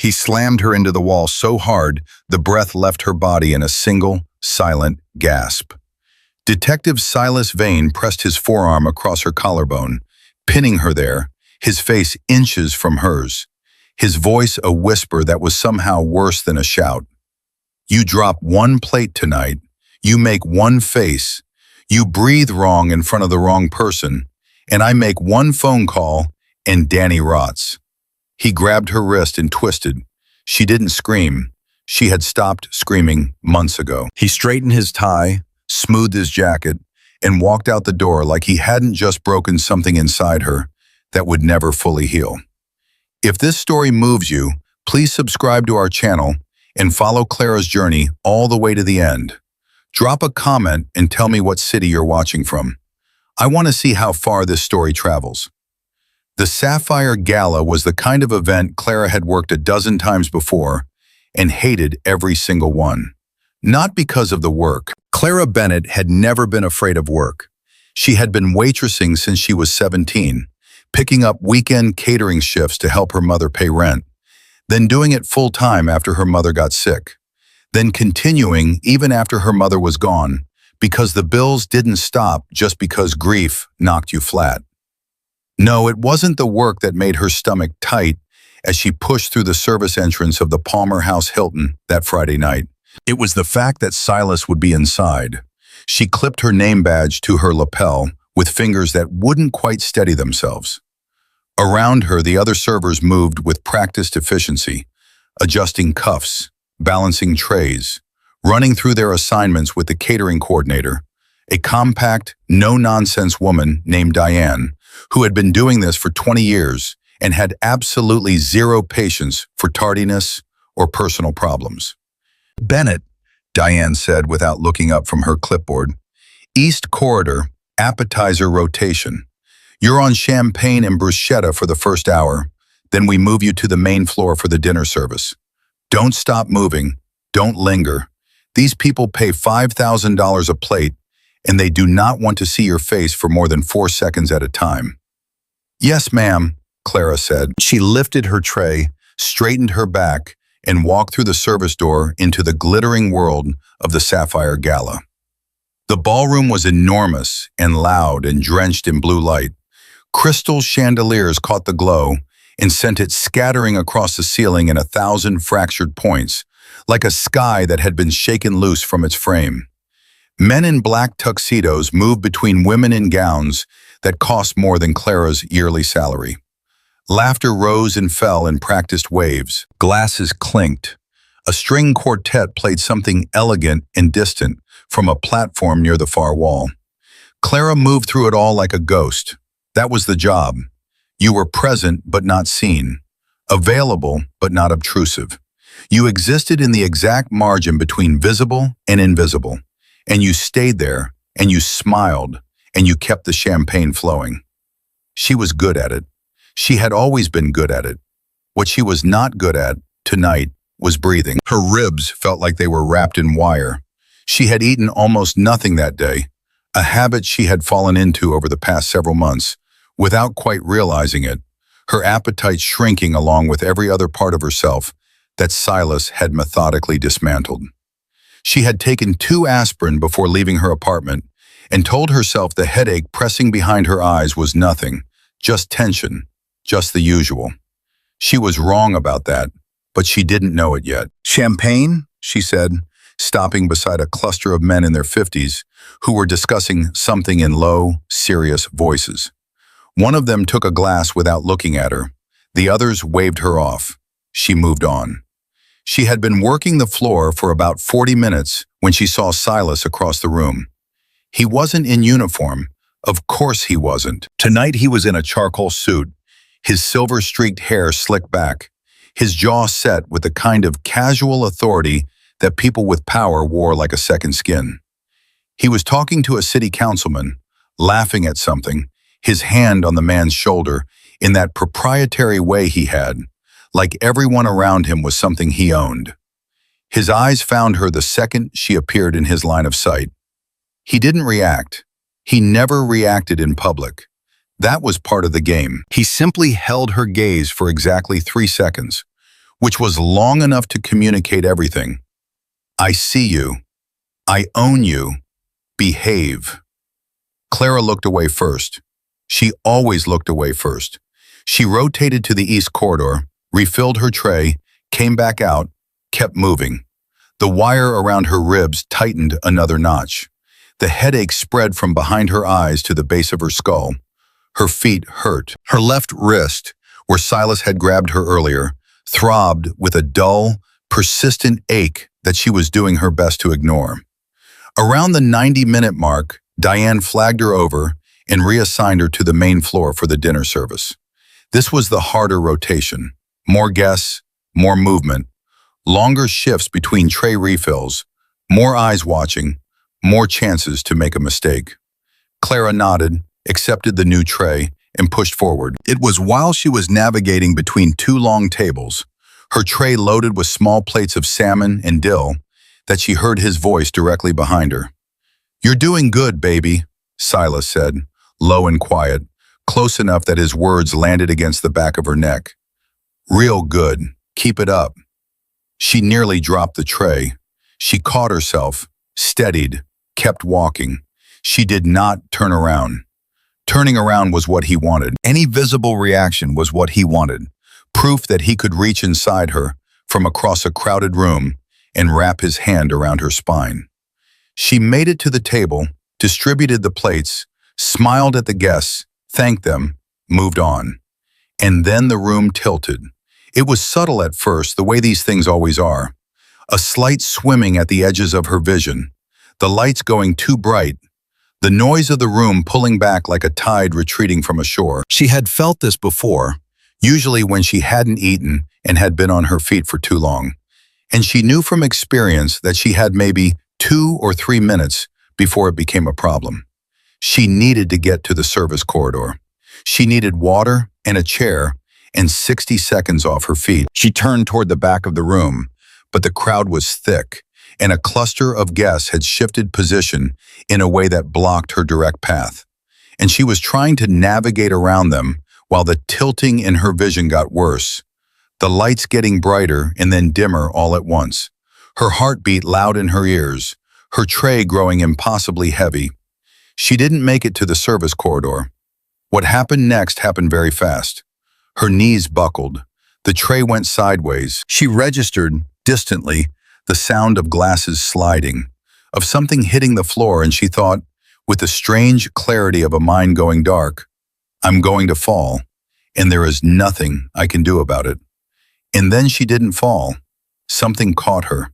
He slammed her into the wall so hard, the breath left her body in a single, silent gasp. Detective Silas Vane pressed his forearm across her collarbone, pinning her there, his face inches from hers, his voice a whisper that was somehow worse than a shout. You drop one plate tonight, you make one face, you breathe wrong in front of the wrong person, and I make one phone call and Danny rots. He grabbed her wrist and twisted. She didn't scream. She had stopped screaming months ago. He straightened his tie, smoothed his jacket, and walked out the door like he hadn't just broken something inside her that would never fully heal. If this story moves you, please subscribe to our channel and follow Clara's journey all the way to the end. Drop a comment and tell me what city you're watching from. I want to see how far this story travels. The Sapphire Gala was the kind of event Clara had worked a dozen times before and hated every single one. Not because of the work. Clara Bennett had never been afraid of work. She had been waitressing since she was 17, picking up weekend catering shifts to help her mother pay rent, then doing it full-time after her mother got sick, then continuing even after her mother was gone, because the bills didn't stop just because grief knocked you flat. No, it wasn't the work that made her stomach tight as she pushed through the service entrance of the Palmer House Hilton that Friday night. It was the fact that Silas would be inside. She clipped her name badge to her lapel with fingers that wouldn't quite steady themselves. Around her, the other servers moved with practiced efficiency, adjusting cuffs, balancing trays, running through their assignments with the catering coordinator, a compact, no-nonsense woman named Diane, who had been doing this for 20 years and had absolutely zero patience for tardiness or personal problems. Bennett, Diane said without looking up from her clipboard. East Corridor, appetizer rotation. You're on champagne and bruschetta for the first hour, then we move you to the main floor for the dinner service. Don't stop moving, don't linger. These people pay $5,000 a plate, and they do not want to see your face for more than 4 seconds at a time. Yes, ma'am, Clara said. She lifted her tray, straightened her back, and walked through the service door into the glittering world of the Sapphire Gala. The ballroom was enormous and loud and drenched in blue light. Crystal chandeliers caught the glow and sent it scattering across the ceiling in 1,000 fractured points, like a sky that had been shaken loose from its frame. Men in black tuxedos moved between women in gowns that cost more than Clara's yearly salary. Laughter rose and fell in practiced waves. Glasses clinked. A string quartet played something elegant and distant from a platform near the far wall. Clara moved through it all like a ghost. That was the job. You were present but not seen, available but not obtrusive. You existed in the exact margin between visible and invisible, and you stayed there, and you smiled, and you kept the champagne flowing. She was good at it. She had always been good at it. What she was not good at, tonight, was breathing. Her ribs felt like they were wrapped in wire. She had eaten almost nothing that day, a habit she had fallen into over the past several months, without quite realizing it, her appetite shrinking along with every other part of herself that Silas had methodically dismantled. She had taken 2 aspirin before leaving her apartment and told herself the headache pressing behind her eyes was nothing, just tension, just the usual. She was wrong about that, but she didn't know it yet. Champagne, she said, stopping beside a cluster of men in their 50s who were discussing something in low, serious voices. One of them took a glass without looking at her. The others waved her off. She moved on. She had been working the floor for about 40 minutes when she saw Silas across the room. He wasn't in uniform. Of course he wasn't. Tonight he was in a charcoal suit, his silver-streaked hair slicked back, his jaw set with the kind of casual authority that people with power wore like a second skin. He was talking to a city councilman, laughing at something, his hand on the man's shoulder in that proprietary way he had, like everyone around him was something he owned. His eyes found her the second she appeared in his line of sight. He didn't react. He never reacted in public. That was part of the game. He simply held her gaze for exactly 3 seconds, which was long enough to communicate everything. I see you. I own you. Behave. Clara looked away first. She always looked away first. She rotated to the east corridor, refilled her tray, came back out, kept moving. The wire around her ribs tightened another notch. The headache spread from behind her eyes to the base of her skull. Her feet hurt. Her left wrist, where Silas had grabbed her earlier, throbbed with a dull, persistent ache that she was doing her best to ignore. Around the 90-minute mark, Diane flagged her over and reassigned her to the main floor for the dinner service. This was the harder rotation. More guests, more movement, longer shifts between tray refills, more eyes watching, more chances to make a mistake. Clara nodded, accepted the new tray, and pushed forward. It was while she was navigating between two long tables, her tray loaded with small plates of salmon and dill, that she heard his voice directly behind her. "You're doing good, baby," Silas said, low and quiet, close enough that his words landed against the back of her neck. "Real good. Keep it up." She nearly dropped the tray. She caught herself, steadied, kept walking. She did not turn around. Turning around was what he wanted. Any visible reaction was what he wanted. Proof that he could reach inside her from across a crowded room and wrap his hand around her spine. She made it to the table, distributed the plates, smiled at the guests, thanked them, moved on. And then the room tilted. It was subtle at first, the way these things always are. A slight swimming at the edges of her vision, the lights going too bright, the noise of the room pulling back like a tide retreating from a shore. She had felt this before, usually when she hadn't eaten and had been on her feet for too long. And she knew from experience that she had maybe 2 or 3 minutes before it became a problem. She needed to get to the service corridor. She needed water and a chair and 60 seconds off her feet. She turned toward the back of the room, but the crowd was thick, and a cluster of guests had shifted position in a way that blocked her direct path. And she was trying to navigate around them while the tilting in her vision got worse, the lights getting brighter and then dimmer all at once, her heartbeat loud in her ears, her tray growing impossibly heavy. She didn't make it to the service corridor. What happened next happened very fast. Her knees buckled. The tray went sideways. She registered, distantly, the sound of glasses sliding, of something hitting the floor, and she thought, with the strange clarity of a mind going dark, "I'm going to fall, and there is nothing I can do about it." And then she didn't fall. Something caught her.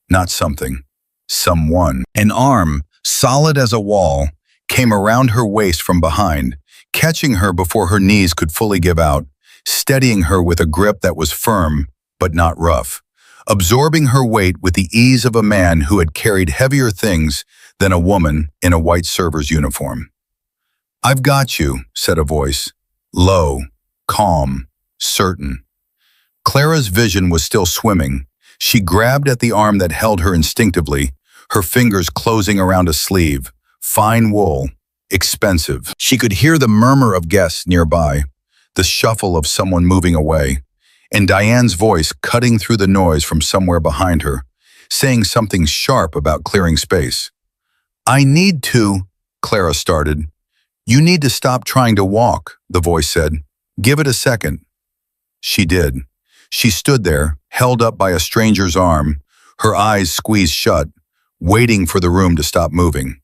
Not something. Someone. An arm, solid as a wall, came around her waist from behind, catching her before her knees could fully give out, steadying her with a grip that was firm but not rough, absorbing her weight with the ease of a man who had carried heavier things than a woman in a white server's uniform. "I've got you," said a voice, low, calm, certain. Clara's vision was still swimming. She grabbed at the arm that held her instinctively, her fingers closing around a sleeve, fine wool, expensive. She could hear the murmur of guests nearby, the shuffle of someone moving away, and Diane's voice cutting through the noise from somewhere behind her, saying something sharp about clearing space. "I need to," Clara started. "You need to stop trying to walk," the voice said. "Give it a second." She did. She stood there, held up by a stranger's arm, her eyes squeezed shut, waiting for the room to stop moving.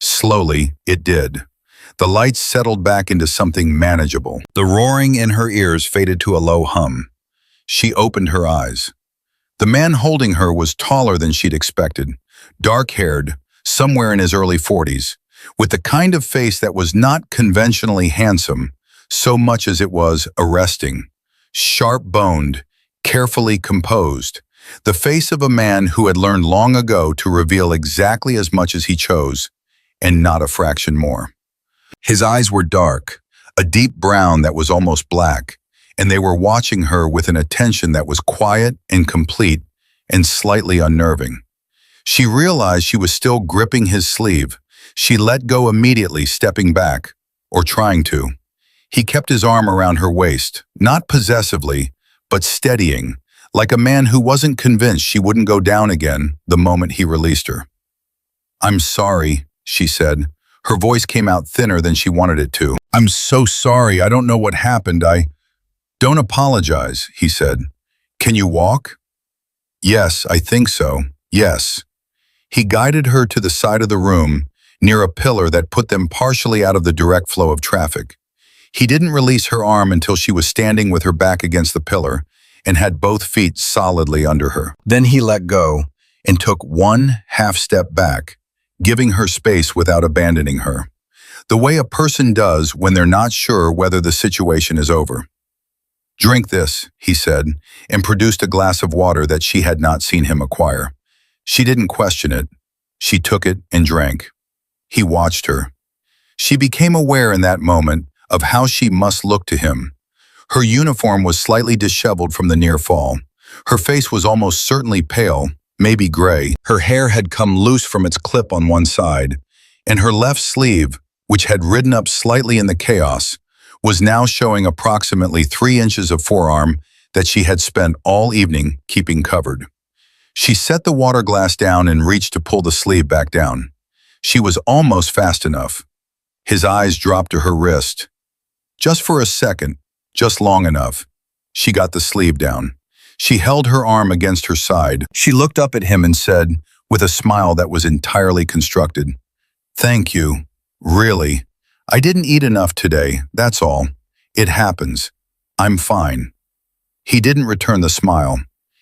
Slowly, it did. The lights settled back into something manageable. The roaring in her ears faded to a low hum. She opened her eyes. The man holding her was taller than she'd expected, dark-haired, somewhere in his early 40s, with the kind of face that was not conventionally handsome, so much as it was arresting. Sharp-boned, carefully composed, the face of a man who had learned long ago to reveal exactly as much as he chose, and not a fraction more. His eyes were dark, a deep brown that was almost black, and they were watching her with an attention that was quiet and complete and slightly unnerving. She realized she was still gripping his sleeve. She let go immediately, stepping back, or trying to. He kept his arm around her waist, not possessively, but steadying, like a man who wasn't convinced she wouldn't go down again the moment he released her. "I'm sorry," she said. Her voice came out thinner than she wanted it to. "I'm so sorry. I don't know what happened. Don't apologize," he said. "Can you walk?" "Yes, I think so. Yes." He guided her to the side of the room, near a pillar that put them partially out of the direct flow of traffic. He didn't release her arm until she was standing with her back against the pillar and had both feet solidly under her. Then he let go and took one half step back, giving her space without abandoning her, the way a person does when they're not sure whether the situation is over. "Drink this," he said, and produced a glass of water that she had not seen him acquire. She didn't question it. She took it and drank. He watched her. She became aware in that moment of how she must look to him. Her uniform was slightly disheveled from the near fall. Her face was almost certainly pale, maybe gray. Her hair had come loose from its clip on one side, and her left sleeve, which had ridden up slightly in the chaos, was now showing approximately 3 inches of forearm that she had spent all evening keeping covered. She set the water glass down and reached to pull the sleeve back down. She was almost fast enough. His eyes dropped to her wrist. Just for a second, just long enough. She got the sleeve down. She held her arm against her side. She looked up at him and said, with a smile that was entirely constructed, "Thank you. Really. I didn't eat enough today, that's all. It happens. I'm fine." He didn't return the smile.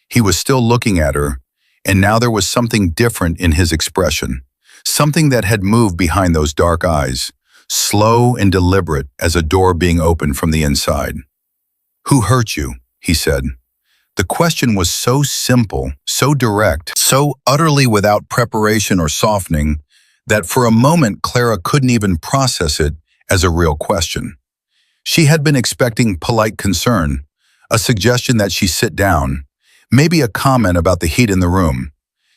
He was still looking at her, and now there was something different in his expression, something that had moved behind those dark eyes, slow and deliberate as a door being opened from the inside. "Who hurt you?" he said. The question was so simple, so direct, so utterly without preparation or softening, that for a moment Clara couldn't even process it as a real question. She had been expecting polite concern, a suggestion that she sit down, maybe a comment about the heat in the room.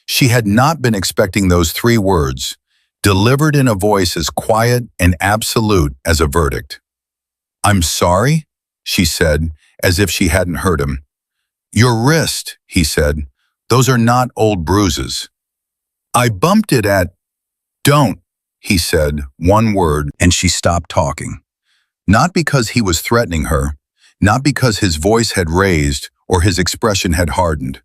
She had not been expecting those 3 words, delivered in a voice as quiet and absolute as a verdict. "I'm sorry," she said, as if she hadn't heard him. "Your wrist," he said. "Those are not old bruises." "I bumped it at—" "Don't," he said, one word, and she stopped talking. Not because he was threatening her, not because his voice had raised or his expression had hardened.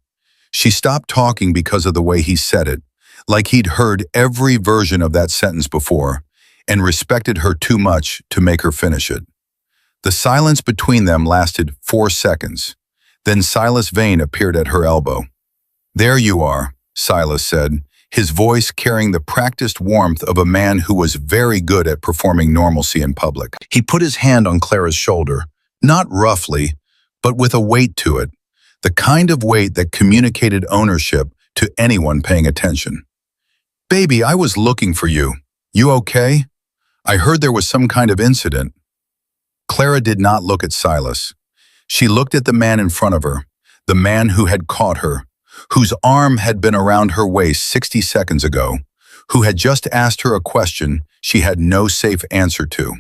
She stopped talking because of the way he said it, like he'd heard every version of that sentence before, and respected her too much to make her finish it. The silence between them lasted 4 seconds. Then Silas Vane appeared at her elbow. "There you are," Silas said, his voice carrying the practiced warmth of a man who was very good at performing normalcy in public. He put his hand on Clara's shoulder, not roughly, but with a weight to it, the kind of weight that communicated ownership to anyone paying attention. "Baby, I was looking for you. You okay? I heard there was some kind of incident." Clara did not look at Silas. She looked at the man in front of her, the man who had caught her, whose arm had been around her waist 60 seconds ago, who had just asked her a question she had no safe answer to.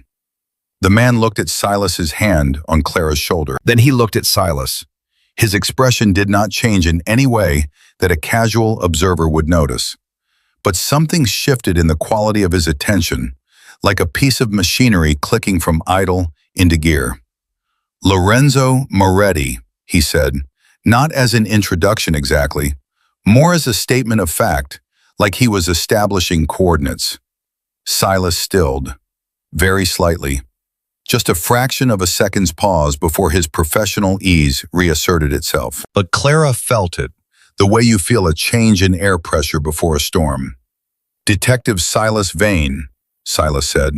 The man looked at Silas's hand on Clara's shoulder. Then he looked at Silas. His expression did not change in any way that a casual observer would notice. But something shifted in the quality of his attention, like a piece of machinery clicking from idle into gear. "Lorenzo Moretti," he said, not as an introduction exactly, more as a statement of fact, like he was establishing coordinates. Silas stilled, very slightly. Just a fraction of a second's pause before his professional ease reasserted itself. But Clara felt it, the way you feel a change in air pressure before a storm. "Detective Silas Vane," Silas said.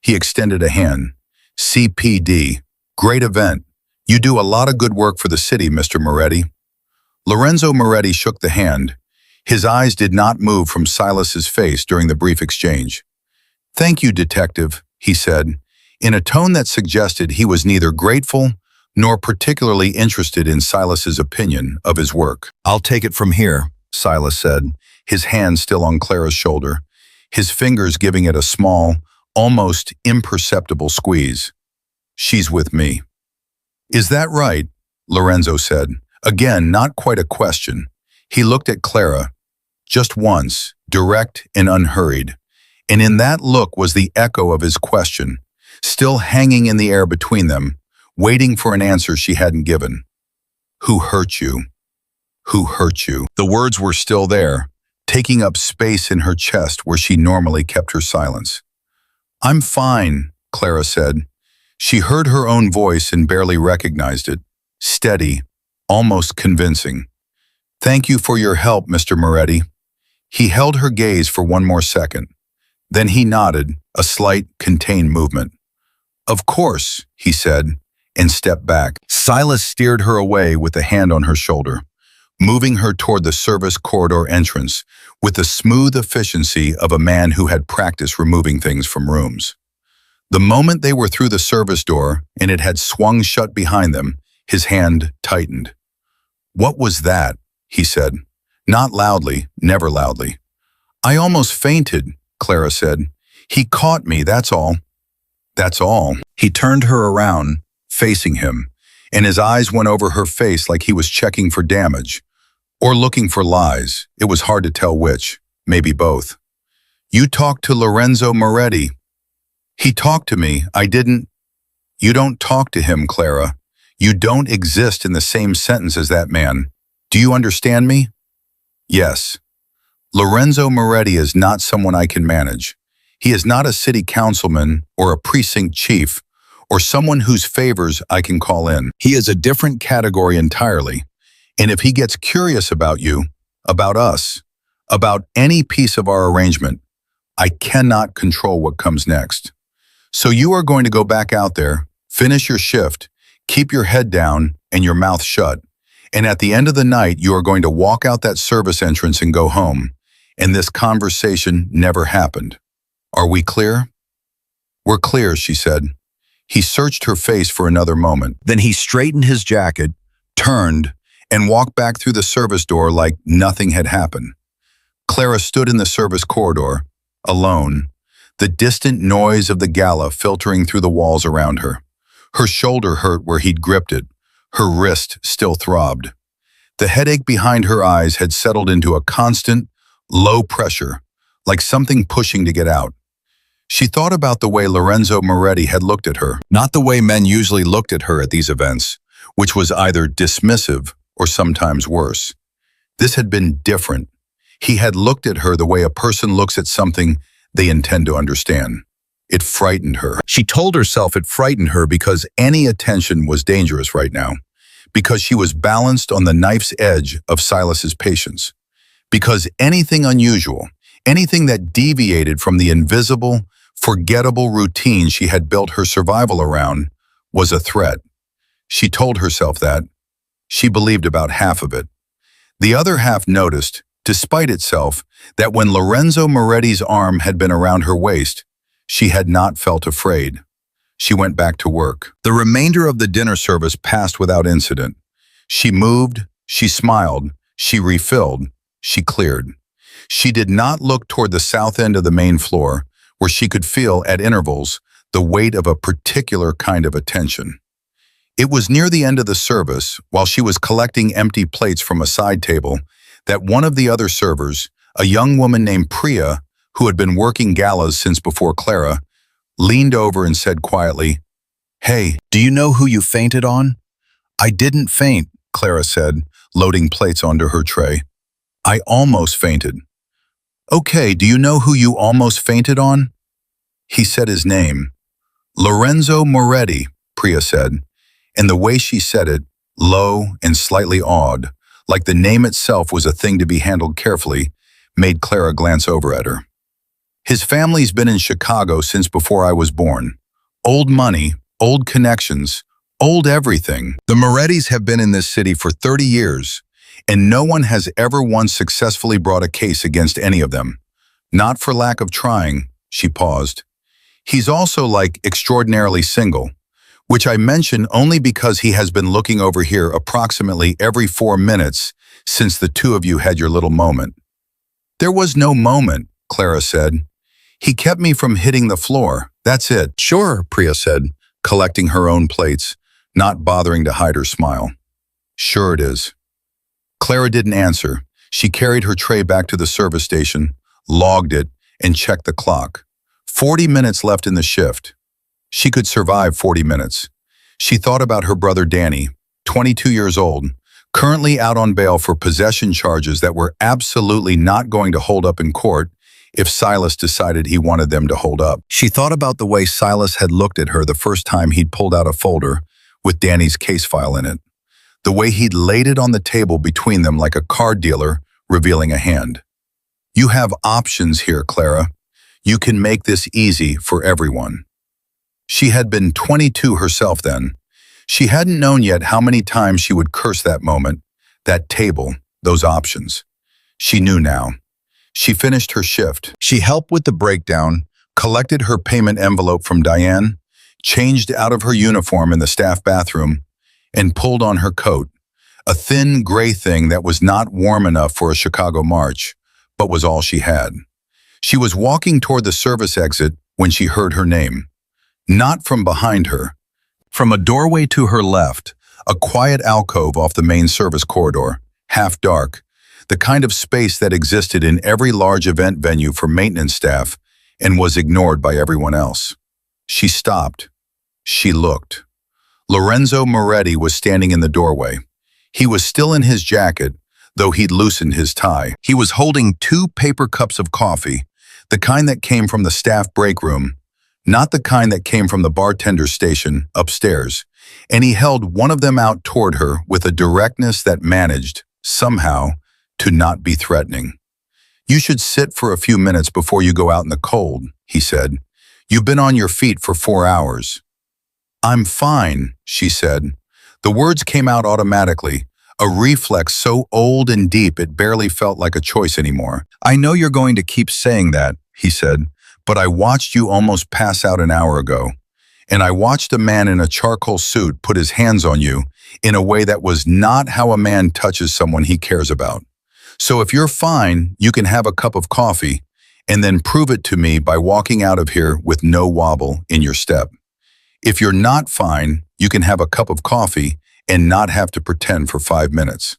He extended a hand. "CPD. Great event. You do a lot of good work for the city, Mr. Moretti." Lorenzo Moretti shook the hand. His eyes did not move from Silas's face during the brief exchange. "Thank you, Detective," he said, in a tone that suggested he was neither grateful nor particularly interested in Silas's opinion of his work. "I'll take it from here," Silas said, his hand still on Clara's shoulder, his fingers giving it a small, almost imperceptible squeeze. "She's with me." "Is that right?" Lorenzo said, Again, not quite a question. He looked at Clara, just once, direct and unhurried. And in that look was the echo of his question, still hanging in the air between them, waiting for an answer she hadn't given. Who hurt you? Who hurt you? The words were still there, taking up space in her chest where she normally kept her silence. I'm fine, Clara said. She heard her own voice and barely recognized it. Steady, almost convincing. Thank you for your help, Mr. Moretti. He held her gaze for one more second. Then he nodded, a slight, contained movement. Of course, he said, and stepped back. Silas steered her away with a hand on her shoulder, moving her toward the service corridor entrance with the smooth efficiency of a man who had practiced removing things from rooms. The moment they were through the service door and it had swung shut behind them, his hand tightened. What was that? He said. Not loudly, never loudly. I almost fainted, Clara said. He caught me, that's all. That's all. He turned her around, facing him, and his eyes went over her face like he was checking for damage. Or looking for lies. It was hard to tell which. Maybe both. You talked to Lorenzo Moretti. He talked to me. I didn't. You don't talk to him, Clara. You don't exist in the same sentence as that man. Do you understand me? Yes. Lorenzo Moretti is not someone I can manage. He is not a city councilman or a precinct chief or someone whose favors I can call in. He is a different category entirely. And if he gets curious about you, about us, about any piece of our arrangement, I cannot control what comes next. So you are going to go back out there, finish your shift, keep your head down and your mouth shut. And at the end of the night, you are going to walk out that service entrance and go home. And this conversation never happened. Are we clear? We're clear, she said. He searched her face for another moment. Then he straightened his jacket, turned, and walked back through the service door like nothing had happened. Clara stood in the service corridor, alone, the distant noise of the gala filtering through the walls around her. Her shoulder hurt where he'd gripped it. Her wrist still throbbed. The headache behind her eyes had settled into a constant, low pressure, like something pushing to get out. She thought about the way Lorenzo Moretti had looked at her, not the way men usually looked at her at these events, which was either dismissive or sometimes worse. This had been different. He had looked at her the way a person looks at something they intend to understand. It frightened her. She told herself it frightened her because any attention was dangerous right now, because she was balanced on the knife's edge of Silas's patience, because anything unusual, anything that deviated from the invisible, forgettable routine she had built her survival around was a threat. She told herself that. She believed about half of it. The other half noticed, despite itself, that when Lorenzo Moretti's arm had been around her waist, she had not felt afraid. She went back to work. The remainder of the dinner service passed without incident. She moved, she smiled, she refilled, she cleared. She did not look toward the south end of the main floor, where she could feel, at intervals, the weight of a particular kind of attention. It was near the end of the service, while she was collecting empty plates from a side table, that one of the other servers, a young woman named Priya, who had been working galas since before Clara, leaned over and said quietly, "Hey, do you know who you fainted on?" "I didn't faint," Clara said, loading plates onto her tray. "I almost fainted." "Okay, do you know who you almost fainted on?" He said his name. "Lorenzo Moretti," Priya said, and the way she said it, low and slightly awed, like the name itself was a thing to be handled carefully, made Clara glance over at her. "His family's been in Chicago since before I was born. Old money, old connections, old everything. The Morettis have been in this city for 30 years, and no one has ever once successfully brought a case against any of them. Not for lack of trying," she paused. "He's also like extraordinarily single, which I mention only because he has been looking over here approximately every 4 minutes since the two of you had your little moment." "There was no moment," Clara said. "He kept me from hitting the floor, that's it." "Sure," Priya said, collecting her own plates, not bothering to hide her smile. "Sure it is. Clara didn't answer. She carried her tray back to the service station, logged it, and checked the clock. 40 minutes left in the shift. She could survive 40 minutes. She thought about her brother Danny, 22 years old, currently out on bail for possession charges that were absolutely not going to hold up in court if Silas decided he wanted them to hold up. She thought about the way Silas had looked at her the first time he'd pulled out a folder with Danny's case file in it, the way he'd laid it on the table between them like a card dealer revealing a hand. You have options here, Clara. You can make this easy for everyone. She had been 22 herself then. She hadn't known yet how many times she would curse that moment, that table, those options. She knew now. She finished her shift. She helped with the breakdown, collected her payment envelope from Diane, changed out of her uniform in the staff bathroom, and pulled on her coat, a thin gray thing that was not warm enough for a Chicago march, but was all she had. She was walking toward the service exit when she heard her name. Not from behind her. From a doorway to her left, a quiet alcove off the main service corridor, half dark, the kind of space that existed in every large event venue for maintenance staff and was ignored by everyone else. She stopped. She looked. Lorenzo Moretti was standing in the doorway. He was still in his jacket, though he'd loosened his tie. He was holding 2 paper cups of coffee, the kind that came from the staff break room, not the kind that came from the bartender's station upstairs, and he held one of them out toward her with a directness that managed, somehow, to not be threatening. "You should sit for a few minutes before you go out in the cold," he said. "You've been on your feet for 4 hours." "I'm fine," she said. The words came out automatically, a reflex so old and deep it barely felt like a choice anymore. "I know you're going to keep saying that," he said, "but I watched you almost pass out an hour ago. And I watched a man in a charcoal suit put his hands on you in a way that was not how a man touches someone he cares about. So if you're fine, you can have a cup of coffee and then prove it to me by walking out of here with no wobble in your step. If you're not fine, you can have a cup of coffee and not have to pretend for 5 minutes."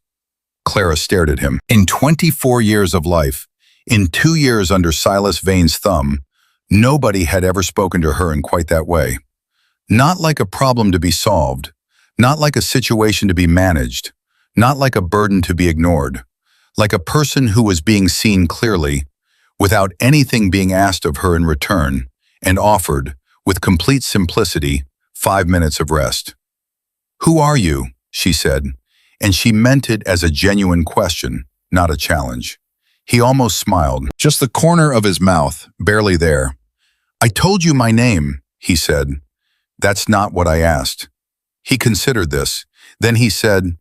Clara stared at him. In 24 years of life, in 2 years under Silas Vane's thumb, nobody had ever spoken to her in quite that way. Not like a problem to be solved, not like a situation to be managed, not like a burden to be ignored, like a person who was being seen clearly, without anything being asked of her in return, and offered, with complete simplicity, 5 minutes of rest. "Who are you?" she said, and she meant it as a genuine question, not a challenge. He almost smiled, just the corner of his mouth, barely there. "I told you my name," he said. "That's not what I asked." He considered this. Then he said,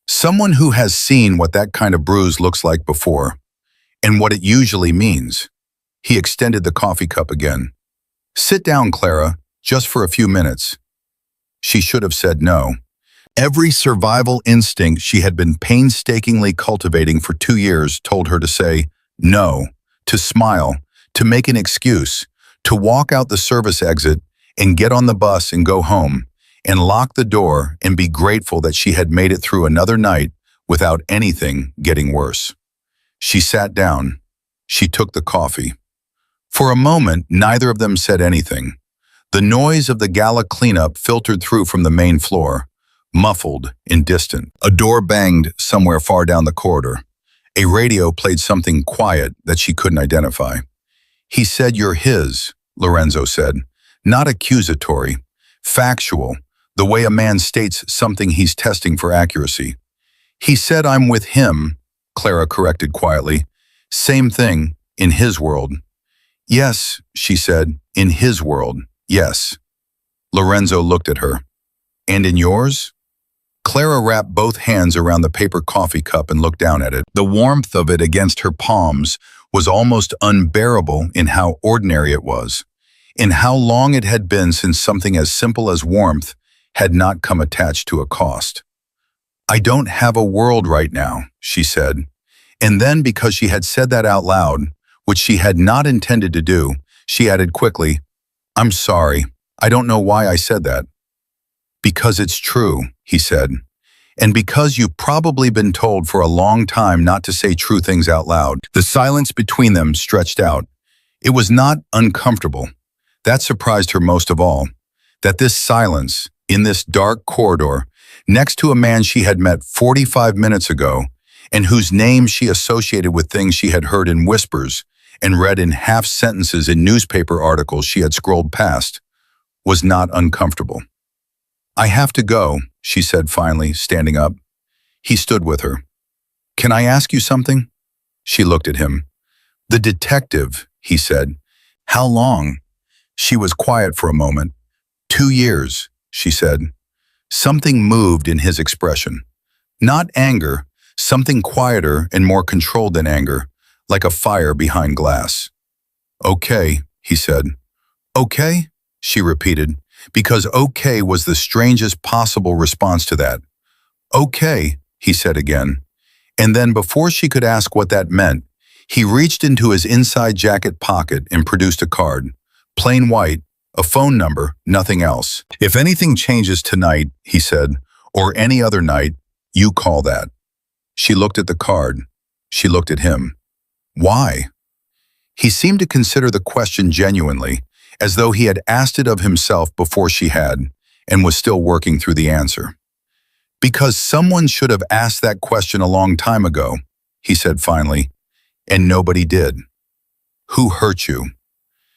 "Someone who has seen what that kind of bruise looks like before, and what it usually means." He extended the coffee cup again. "Sit down, Clara, just for a few minutes." She should have said no. Every survival instinct she had been painstakingly cultivating for 2 years told her to say no, to smile, to make an excuse, to walk out the service exit and get on the bus and go home, and lock the door and be grateful that she had made it through another night without anything getting worse. She sat down. She took the coffee. For a moment, neither of them said anything. The noise of the gala cleanup filtered through from the main floor, muffled and distant. A door banged somewhere far down the corridor. A radio played something quiet that she couldn't identify. "He said you're his," Lorenzo said. Not accusatory, factual, the way a man states something he's testing for accuracy. "He said I'm with him," Clara corrected quietly. "Same thing, in his world." "Yes," she said, "in his world, yes." Lorenzo looked at her. "And in yours?" Clara wrapped both hands around the paper coffee cup and looked down at it. The warmth of it against her palms was almost unbearable in how ordinary it was, in how long it had been since something as simple as warmth had not come attached to a cost. "I don't have a world right now," she said. And then, because she had said that out loud, which she had not intended to do, she added quickly, "I'm sorry. I don't know why I said that." "Because it's true," he said. And because you've probably been told for a long time not to say true things out loud. The silence between them stretched out. It was not uncomfortable. That surprised her most of all. That this silence, in this dark corridor, next to a man she had met 45 minutes ago, and whose name she associated with things she had heard in whispers and read in half sentences in newspaper articles she had scrolled past, was not uncomfortable. "I have to go," she said finally, standing up. He stood with her. "Can I ask you something?" She looked at him. "The detective," he said. "How long?" She was quiet for a moment. "2 years," she said. Something moved in his expression. Not anger, something quieter and more controlled than anger, like a fire behind glass. "Okay," he said. "Okay?" she repeated, because okay was the strangest possible response to that. "Okay," he said again. And then before she could ask what that meant, he reached into his inside jacket pocket and produced a card. Plain white, a phone number, nothing else. "If anything changes tonight," he said, "or any other night, you call that." She looked at the card. She looked at him. Why? He seemed to consider the question genuinely, as though he had asked it of himself before she had, and was still working through the answer. "Because someone should have asked that question a long time ago," he said finally, "and nobody did." "Who hurt you?"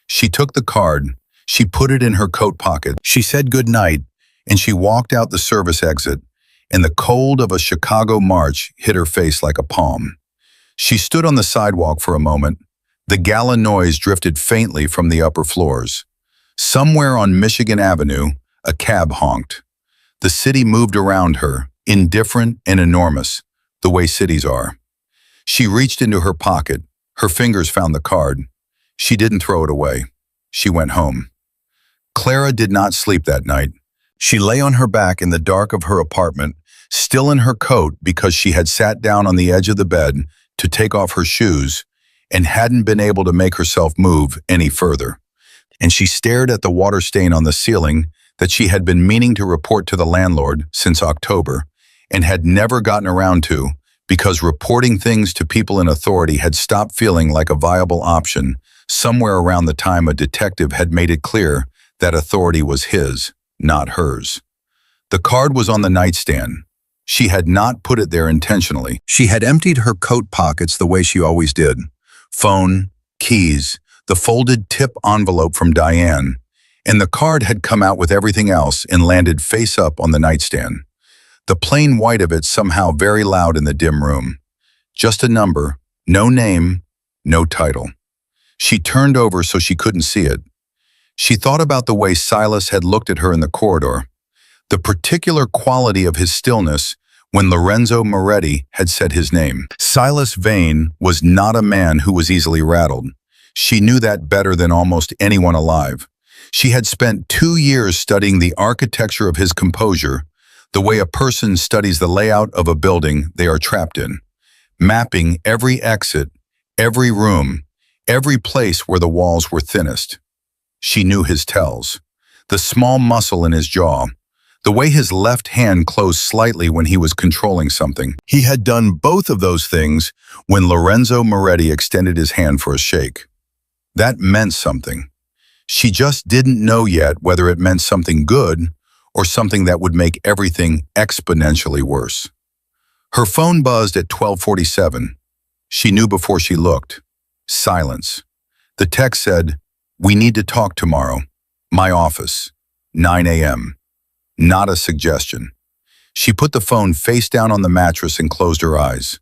She took the card, she put it in her coat pocket, she said good night, and she walked out the service exit, and the cold of a Chicago March hit her face like a palm. She stood on the sidewalk for a moment. The gala noise drifted faintly from the upper floors. Somewhere on Michigan Avenue, a cab honked. The city moved around her, indifferent and enormous, the way cities are. She reached into her pocket. Her fingers found the card. She didn't throw it away. She went home. Clara did not sleep that night. She lay on her back in the dark of her apartment, still in her coat because she had sat down on the edge of the bed to take off her shoes and hadn't been able to make herself move any further. And she stared at the water stain on the ceiling that she had been meaning to report to the landlord since October and had never gotten around to because reporting things to people in authority had stopped feeling like a viable option somewhere around the time a detective had made it clear that authority was his, not hers. The card was on the nightstand. She had not put it there intentionally. She had emptied her coat pockets the way she always did. Phone, keys, the folded tip envelope from Diane, and the card had come out with everything else and landed face up on the nightstand. The plain white of it somehow very loud in the dim room. Just a number, no name, no title. She turned over so she couldn't see it. She thought about the way Silas had looked at her in the corridor, the particular quality of his stillness when Lorenzo Moretti had said his name. Silas Vane was not a man who was easily rattled. She knew that better than almost anyone alive. She had spent 2 years studying the architecture of his composure, the way a person studies the layout of a building they are trapped in, mapping every exit, every room, every place where the walls were thinnest. She knew his tells, the small muscle in his jaw, the way his left hand closed slightly when he was controlling something. He had done both of those things when Lorenzo Moretti extended his hand for a shake. That meant something. She just didn't know yet whether it meant something good or something that would make everything exponentially worse. Her phone buzzed at 12:47. She knew before she looked. Silence. The text said, "We need to talk tomorrow. My office. 9 a.m. Not a suggestion. She put the phone face down on the mattress and closed her eyes.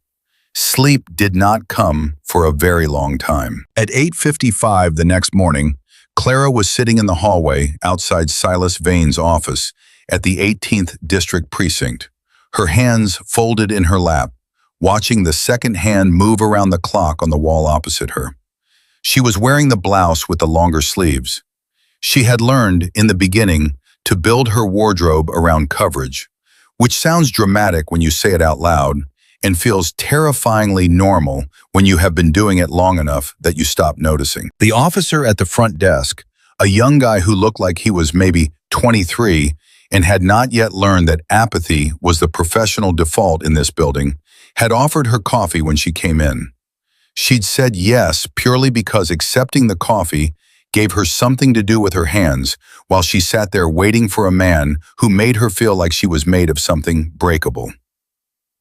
Sleep did not come for a very long time. At 8:55 the next morning, Clara was sitting in the hallway outside Silas Vane's office at the 18th District Precinct, her hands folded in her lap, watching the second hand move around the clock on the wall opposite her. She was wearing the blouse with the longer sleeves. She had learned, in the beginning, to build her wardrobe around coverage, which sounds dramatic when you say it out loud and feels terrifyingly normal when you have been doing it long enough that you stop noticing. The officer at the front desk, a young guy who looked like he was maybe 23, and had not yet learned that apathy was the professional default in this building, had offered her coffee when she came in. She'd said yes purely because accepting the coffee gave her something to do with her hands while she sat there waiting for a man who made her feel like she was made of something breakable.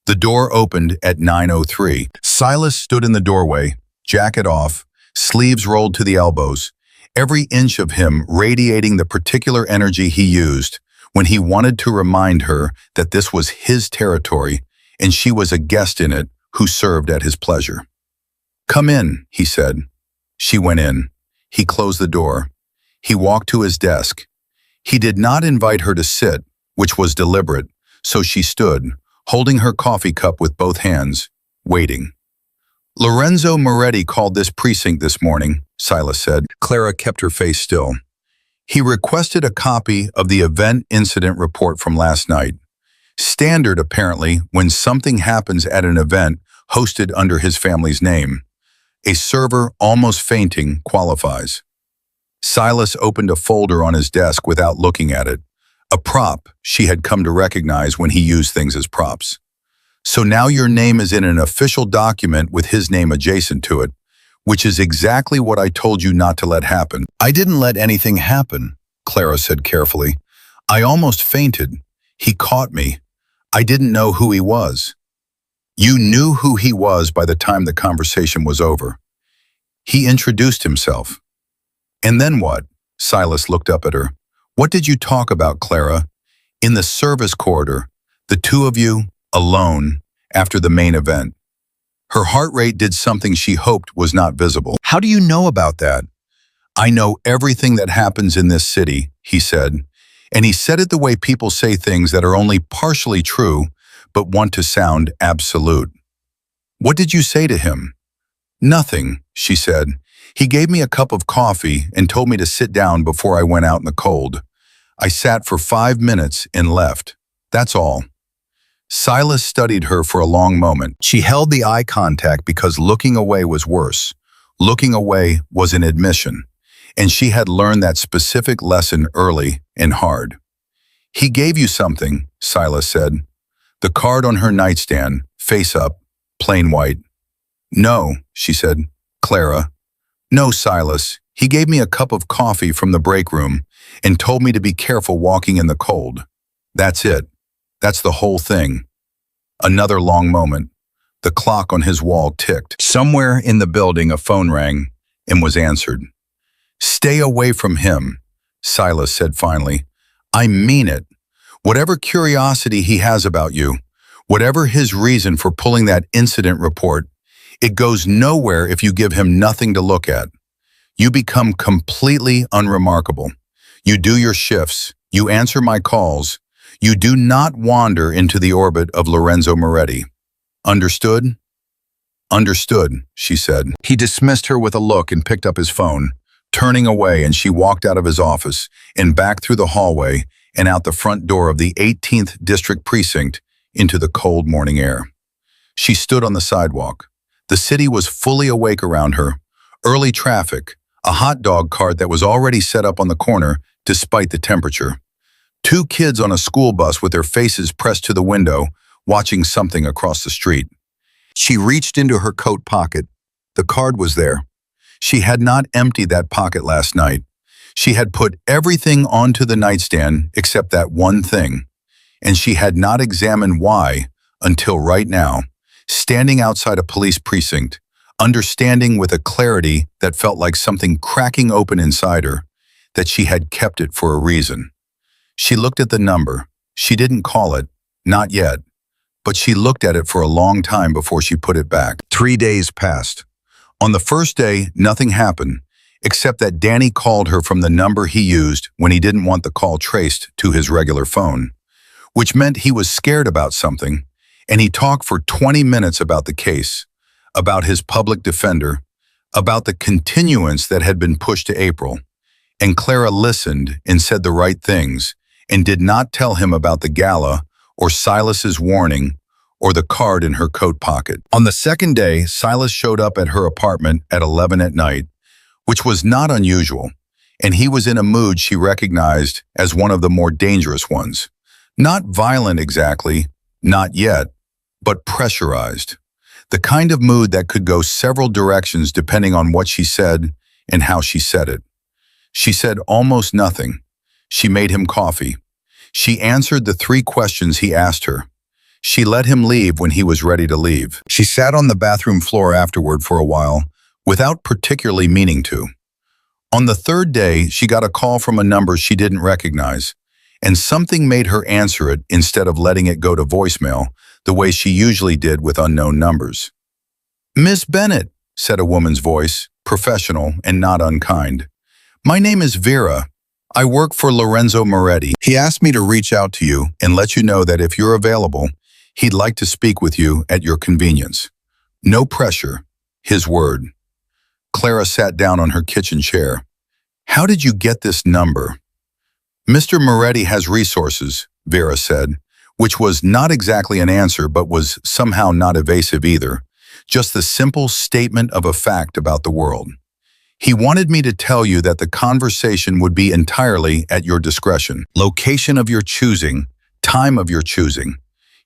The door opened at 9:03. Silas stood in the doorway, jacket off, sleeves rolled to the elbows, every inch of him radiating the particular energy he used when he wanted to remind her that this was his territory and she was a guest in it who served at his pleasure. "Come in," he said. She went in. He closed the door. He walked to his desk. He did not invite her to sit, which was deliberate, so she stood, holding her coffee cup with both hands, waiting. "Lorenzo Moretti called this precinct this morning," Silas said. Clara kept her face still. "He requested a copy of the event incident report from last night. Standard, apparently, when something happens at an event hosted under his family's name. A server almost fainting qualifies." Silas opened a folder on his desk without looking at it, a prop she had come to recognize when he used things as props. "So now your name is in an official document with his name adjacent to it, which is exactly what I told you not to let happen." "I didn't let anything happen," Clara said carefully. "I almost fainted. He caught me. I didn't know who he was." "You knew who he was by the time the conversation was over. He introduced himself." "And then what?" Silas looked up at her. "What did you talk about, Clara? In the service corridor, the two of you, alone, after the main event." Her heart rate did something she hoped was not visible. "How do you know about that?" "I know everything that happens in this city," he said. And he said it the way people say things that are only partially true, but want to sound absolute. "What did you say to him?" "Nothing," she said. "He gave me a cup of coffee and told me to sit down before I went out in the cold. I sat for 5 minutes and left. That's all." Silas studied her for a long moment. She held the eye contact because looking away was worse. Looking away was an admission, and she had learned that specific lesson early and hard. "He gave you something," Silas said. The card on her nightstand, face up, plain white. "No," she said. "Clara." "No, Silas. He gave me a cup of coffee from the break room and told me to be careful walking in the cold. That's it. That's the whole thing." Another long moment. The clock on his wall ticked. Somewhere in the building a phone rang and was answered. "Stay away from him," Silas said finally. "I mean it. Whatever curiosity he has about you, whatever his reason for pulling that incident report, it goes nowhere if you give him nothing to look at. You become completely unremarkable. You do your shifts. You answer my calls. You do not wander into the orbit of Lorenzo Moretti. Understood?" "Understood," she said. He dismissed her with a look and picked up his phone, turning away, and she walked out of his office and back through the hallway and out the front door of the 18th District Precinct into the cold morning air. She stood on the sidewalk. The city was fully awake around her. Early traffic, a hot dog cart that was already set up on the corner despite the temperature. 2 kids on a school bus with their faces pressed to the window, watching something across the street. She reached into her coat pocket. The card was there. She had not emptied that pocket last night. She had put everything onto the nightstand except that one thing, and she had not examined why until right now, standing outside a police precinct, understanding with a clarity that felt like something cracking open inside her, that she had kept it for a reason. She looked at the number. She didn't call it, not yet, but she looked at it for a long time before she put it back. 3 days passed. On the first day, nothing happened, except that Danny called her from the number he used when he didn't want the call traced to his regular phone, which meant he was scared about something, and he talked for 20 minutes about the case, about his public defender, about the continuance that had been pushed to April. And Clara listened and said the right things and did not tell him about the gala or Silas's warning or the card in her coat pocket. On the second day, Silas showed up at her apartment at 11 at night, which was not unusual. and he was in a mood she recognized as one of the more dangerous ones. Not violent exactly, not yet, but pressurized. The kind of mood that could go several directions depending on what she said and how she said it. She said almost nothing. She made him coffee. She answered the 3 questions he asked her. She let him leave when he was ready to leave. She sat on the bathroom floor afterward for a while, without particularly meaning to. On the 3rd day, she got a call from a number she didn't recognize, and something made her answer it instead of letting it go to voicemail, the way she usually did with unknown numbers. "Miss Bennett," said a woman's voice, professional and not unkind. "My name is Vera. I work for Lorenzo Moretti. He asked me to reach out to you and let you know that if you're available, he'd like to speak with you at your convenience. No pressure. His word." Clara sat down on her kitchen chair. "How did you get this number?" "Mr. Moretti has resources," Vera said, which was not exactly an answer but was somehow not evasive either, just the simple statement of a fact about the world. "He wanted me to tell you that the conversation would be entirely at your discretion. Location of your choosing, time of your choosing.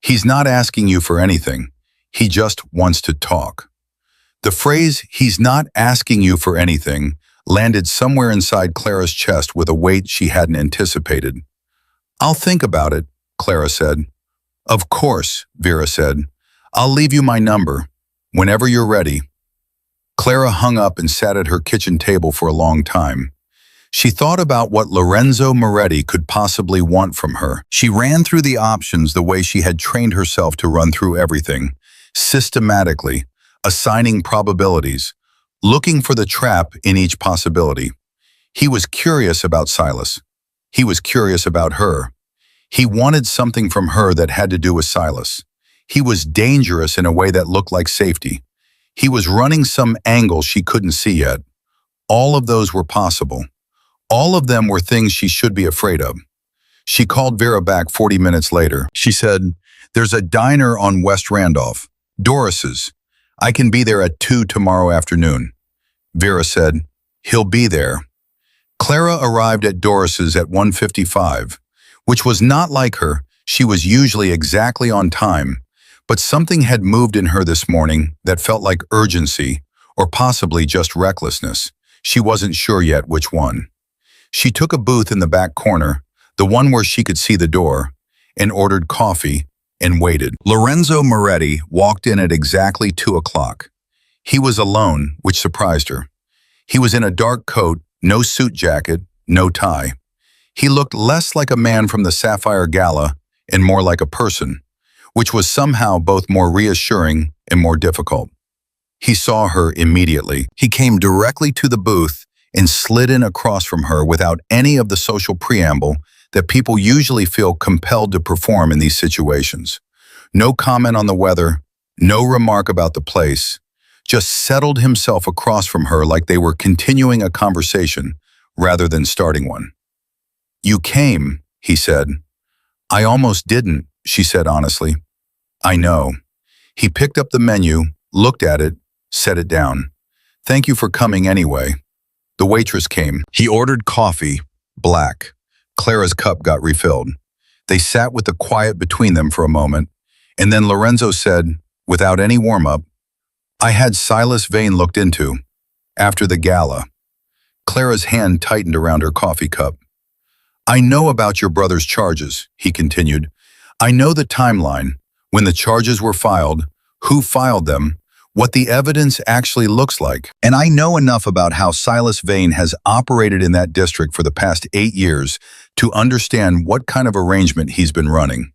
He's not asking you for anything. He just wants to talk." The phrase, "he's not asking you for anything," landed somewhere inside Clara's chest with a weight she hadn't anticipated. "I'll think about it," Clara said. "Of course," Vera said. "I'll leave you my number. Whenever you're ready." Clara hung up and sat at her kitchen table for a long time. She thought about what Lorenzo Moretti could possibly want from her. She ran through the options the way she had trained herself to run through everything, systematically, assigning probabilities, looking for the trap in each possibility. He was curious about Silas. He was curious about her. He wanted something from her that had to do with Silas. He was dangerous in a way that looked like safety. He was running some angle she couldn't see yet. All of those were possible. All of them were things she should be afraid of. She called Vera back 40 minutes later. She said, "There's a diner on West Randolph, Doris's. I can be there at 2 tomorrow afternoon." Vera said, "He'll be there." Clara arrived at Doris's at 1:55, which was not like her. She was usually exactly on time, but something had moved in her this morning that felt like urgency, or possibly just recklessness. She wasn't sure yet which one. She took a booth in the back corner, the one where she could see the door, and ordered coffee and waited. Lorenzo Moretti walked in at exactly 2 o'clock. He was alone, which surprised her. He was in a dark coat, no suit jacket, no tie. He looked less like a man from the Sapphire Gala and more like a person, which was somehow both more reassuring and more difficult. He saw her immediately. He came directly to the booth and slid in across from her without any of the social preamble that people usually feel compelled to perform in these situations. No comment on the weather, no remark about the place, just settled himself across from her like they were continuing a conversation rather than starting one. "You came," he said. "I almost didn't," she said honestly. "I know." He picked up the menu, looked at it, set it down. "Thank you for coming anyway." The waitress came. He ordered coffee, black. Clara's cup got refilled. They sat with the quiet between them for a moment, and then Lorenzo said, without any warm-up, "I had Silas Vane looked into, after the gala." Clara's hand tightened around her coffee cup. "I know about your brother's charges," he continued. "I know the timeline, when the charges were filed, who filed them, what the evidence actually looks like. And I know enough about how Silas Vane has operated in that district for the past 8 years to understand what kind of arrangement he's been running."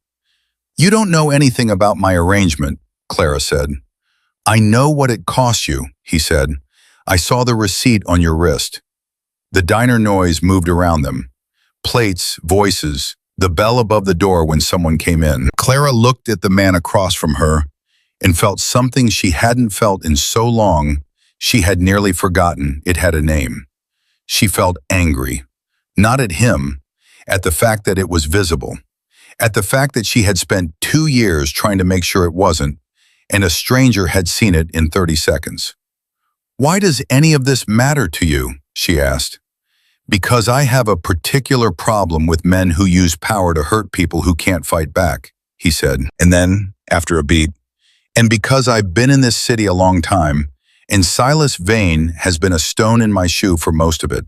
"You don't know anything about my arrangement," Clara said. "I know what it cost you," he said. "I saw the receipt on your wrist." The diner noise moved around them. Plates, voices, the bell above the door when someone came in. Clara looked at the man across from her and felt something she hadn't felt in so long she had nearly forgotten it had a name. She felt angry, not at him, at the fact that it was visible, at the fact that she had spent 2 years trying to make sure it wasn't, and a stranger had seen it in 30 seconds. "Why does any of this matter to you?" she asked. Because I have a particular problem with men who use power to hurt people who can't fight back, he said. And then, after a beat, and because I've been in this city a long time, and Silas Vane has been a stone in my shoe for most of it.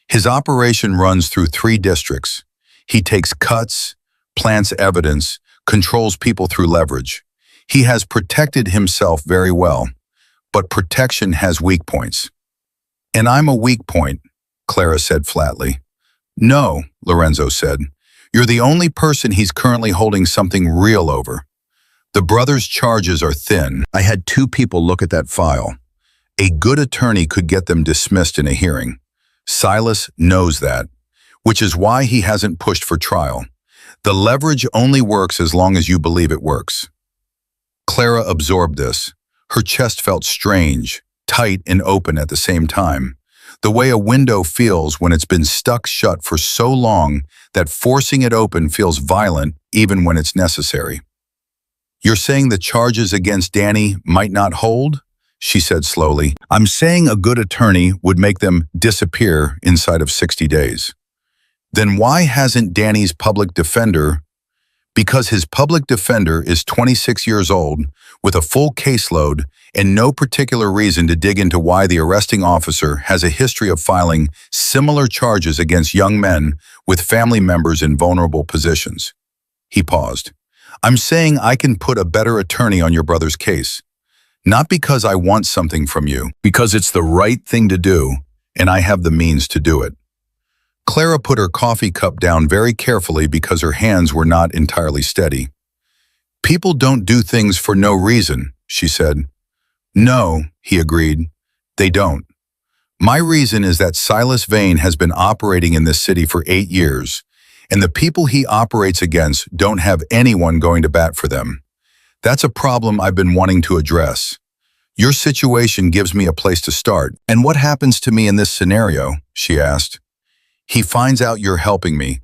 His operation runs through 3 districts. He takes cuts, plants evidence, controls people through leverage. He has protected himself very well, but protection has weak points. And I'm a weak point, Clara said flatly. No, Lorenzo said. You're the only person he's currently holding something real over. The brothers' charges are thin. I had 2 people look at that file. A good attorney could get them dismissed in a hearing. Silas knows that, which is why he hasn't pushed for trial. The leverage only works as long as you believe it works. Clara absorbed this. Her chest felt strange, tight and open at the same time. The way a window feels when it's been stuck shut for so long that forcing it open feels violent even when it's necessary. You're saying the charges against Danny might not hold? She said slowly. I'm saying a good attorney would make them disappear inside of 60 days. Then why hasn't Danny's public defender? Because his public defender is 26 years old, with a full caseload, and no particular reason to dig into why the arresting officer has a history of filing similar charges against young men with family members in vulnerable positions. He paused. I'm saying I can put a better attorney on your brother's case. Not because I want something from you, because it's the right thing to do, and I have the means to do it. Clara put her coffee cup down very carefully because her hands were not entirely steady. People don't do things for no reason, she said. No, he agreed. They don't. My reason is that Silas Vane has been operating in this city for 8 years, and the people he operates against don't have anyone going to bat for them. That's a problem I've been wanting to address. Your situation gives me a place to start. And what happens to me in this scenario? She asked. He finds out you're helping me.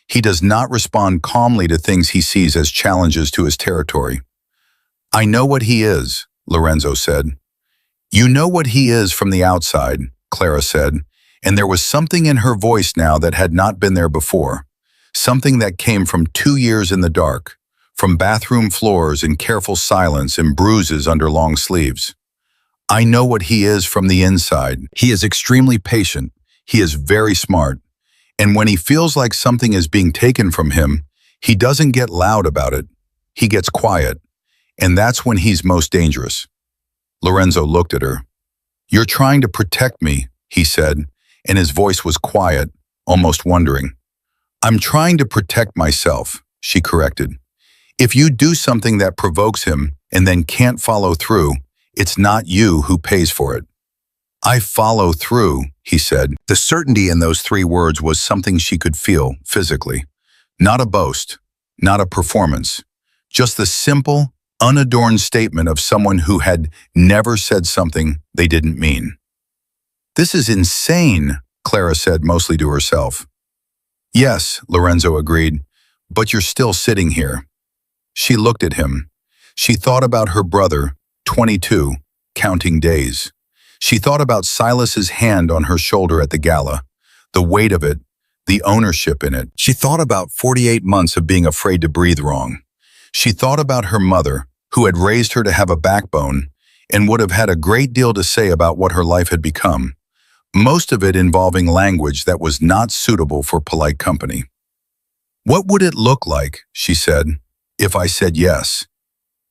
He does not respond calmly to things he sees as challenges to his territory. I know what he is, Lorenzo said. You know what he is from the outside, Clara said, and there was something in her voice now that had not been there before, something that came from 2 years in the dark, from bathroom floors and careful silence and bruises under long sleeves. I know what he is from the inside. He is extremely patient. He is very smart. And when he feels like something is being taken from him, he doesn't get loud about it. He gets quiet. And that's when he's most dangerous. Lorenzo looked at her. You're trying to protect me, he said, and his voice was quiet, almost wondering. I'm trying to protect myself, she corrected. If you do something that provokes him and then can't follow through, it's not you who pays for it. I follow through, he said. The certainty in those 3 words was something she could feel physically. Not a boast, not a performance, just the simple, unadorned statement of someone who had never said something they didn't mean. This is insane, Clara said mostly to herself. Yes, Lorenzo agreed, but you're still sitting here. She looked at him. She thought about her brother, 22, counting days. She thought about Silas's hand on her shoulder at the gala, the weight of it, the ownership in it. She thought about 48 months of being afraid to breathe wrong. She thought about her mother, who had raised her to have a backbone and would have had a great deal to say about what her life had become, most of it involving language that was not suitable for polite company. What would it look like, she said, if I said yes?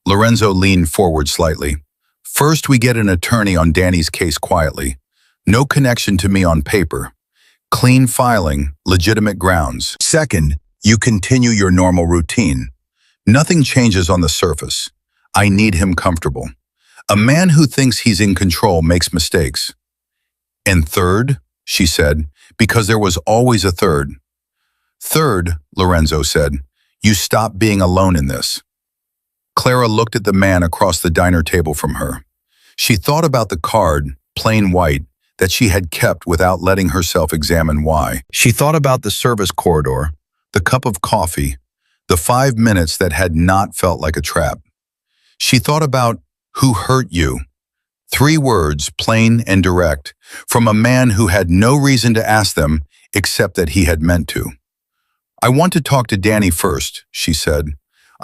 Lorenzo leaned forward slightly. First, we get an attorney on Danny's case quietly. No connection to me on paper. Clean filing, legitimate grounds. Second, you continue your normal routine. Nothing changes on the surface. I need him comfortable. A man who thinks he's in control makes mistakes. And third, she said, because there was always a third. Third, Lorenzo said, you stop being alone in this. Clara looked at the man across the diner table from her. She thought about the card, plain white, that she had kept without letting herself examine why. She thought about the service corridor, the cup of coffee, the 5 minutes that had not felt like a trap. She thought about who hurt you. 3 words, plain and direct, from a man who had no reason to ask them except that he had meant to. "I want to talk to Danny first," she said.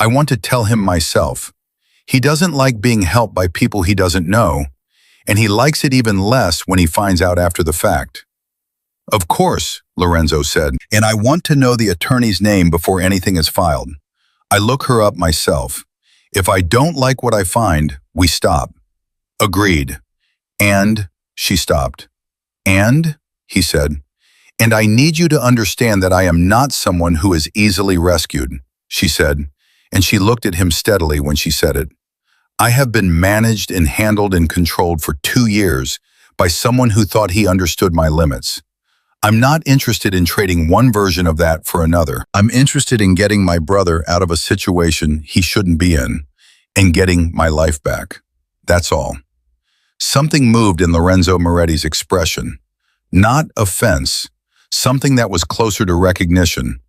"I want to tell him myself. He doesn't like being helped by people he doesn't know, and he likes it even less when he finds out after the fact." "Of course," Lorenzo said, "and I want to know the attorney's name before anything is filed. I look her up myself. If I don't like what I find, we stop." "Agreed." "And," she stopped. "And," he said, "and I need you to understand that I am not someone who is easily rescued," she said, and she looked at him steadily when she said it. "I have been managed and handled and controlled for 2 years by someone who thought he understood my limits. I'm not interested in trading one version of that for another. I'm interested in getting my brother out of a situation he shouldn't be in and getting my life back. That's all." Something moved in Lorenzo Moretti's expression. Not offense, something that was closer to recognition.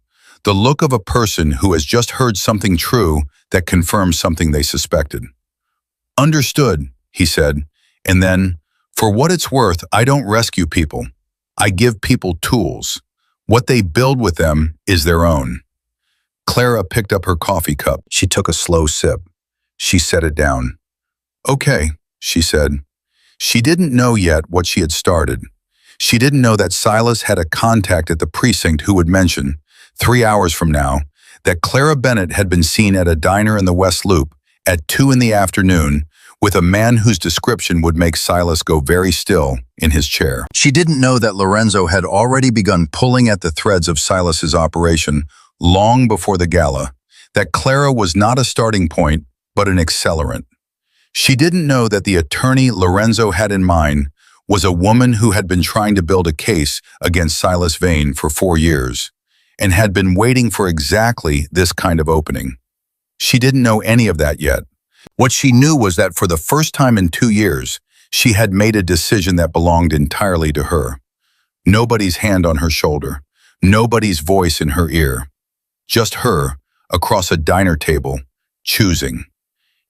The look of a person who has just heard something true that confirms something they suspected. "Understood," he said, and then, "For what it's worth, I don't rescue people. I give people tools. What they build with them is their own." Clara picked up her coffee cup. She took a slow sip. She set it down. "Okay," she said. She didn't know yet what she had started. She didn't know that Silas had a contact at the precinct who would mention, 3 hours from now, that Clara Bennett had been seen at a diner in the West Loop at 2 in the afternoon with a man whose description would make Silas go very still in his chair. She didn't know that Lorenzo had already begun pulling at the threads of Silas's operation long before the gala, that Clara was not a starting point, but an accelerant. She didn't know that the attorney Lorenzo had in mind was a woman who had been trying to build a case against Silas Vane for 4 years and had been waiting for exactly this kind of opening. She didn't know any of that yet. What she knew was that for the first time in 2 years, she had made a decision that belonged entirely to her. Nobody's hand on her shoulder, nobody's voice in her ear. Just her, across a diner table, choosing.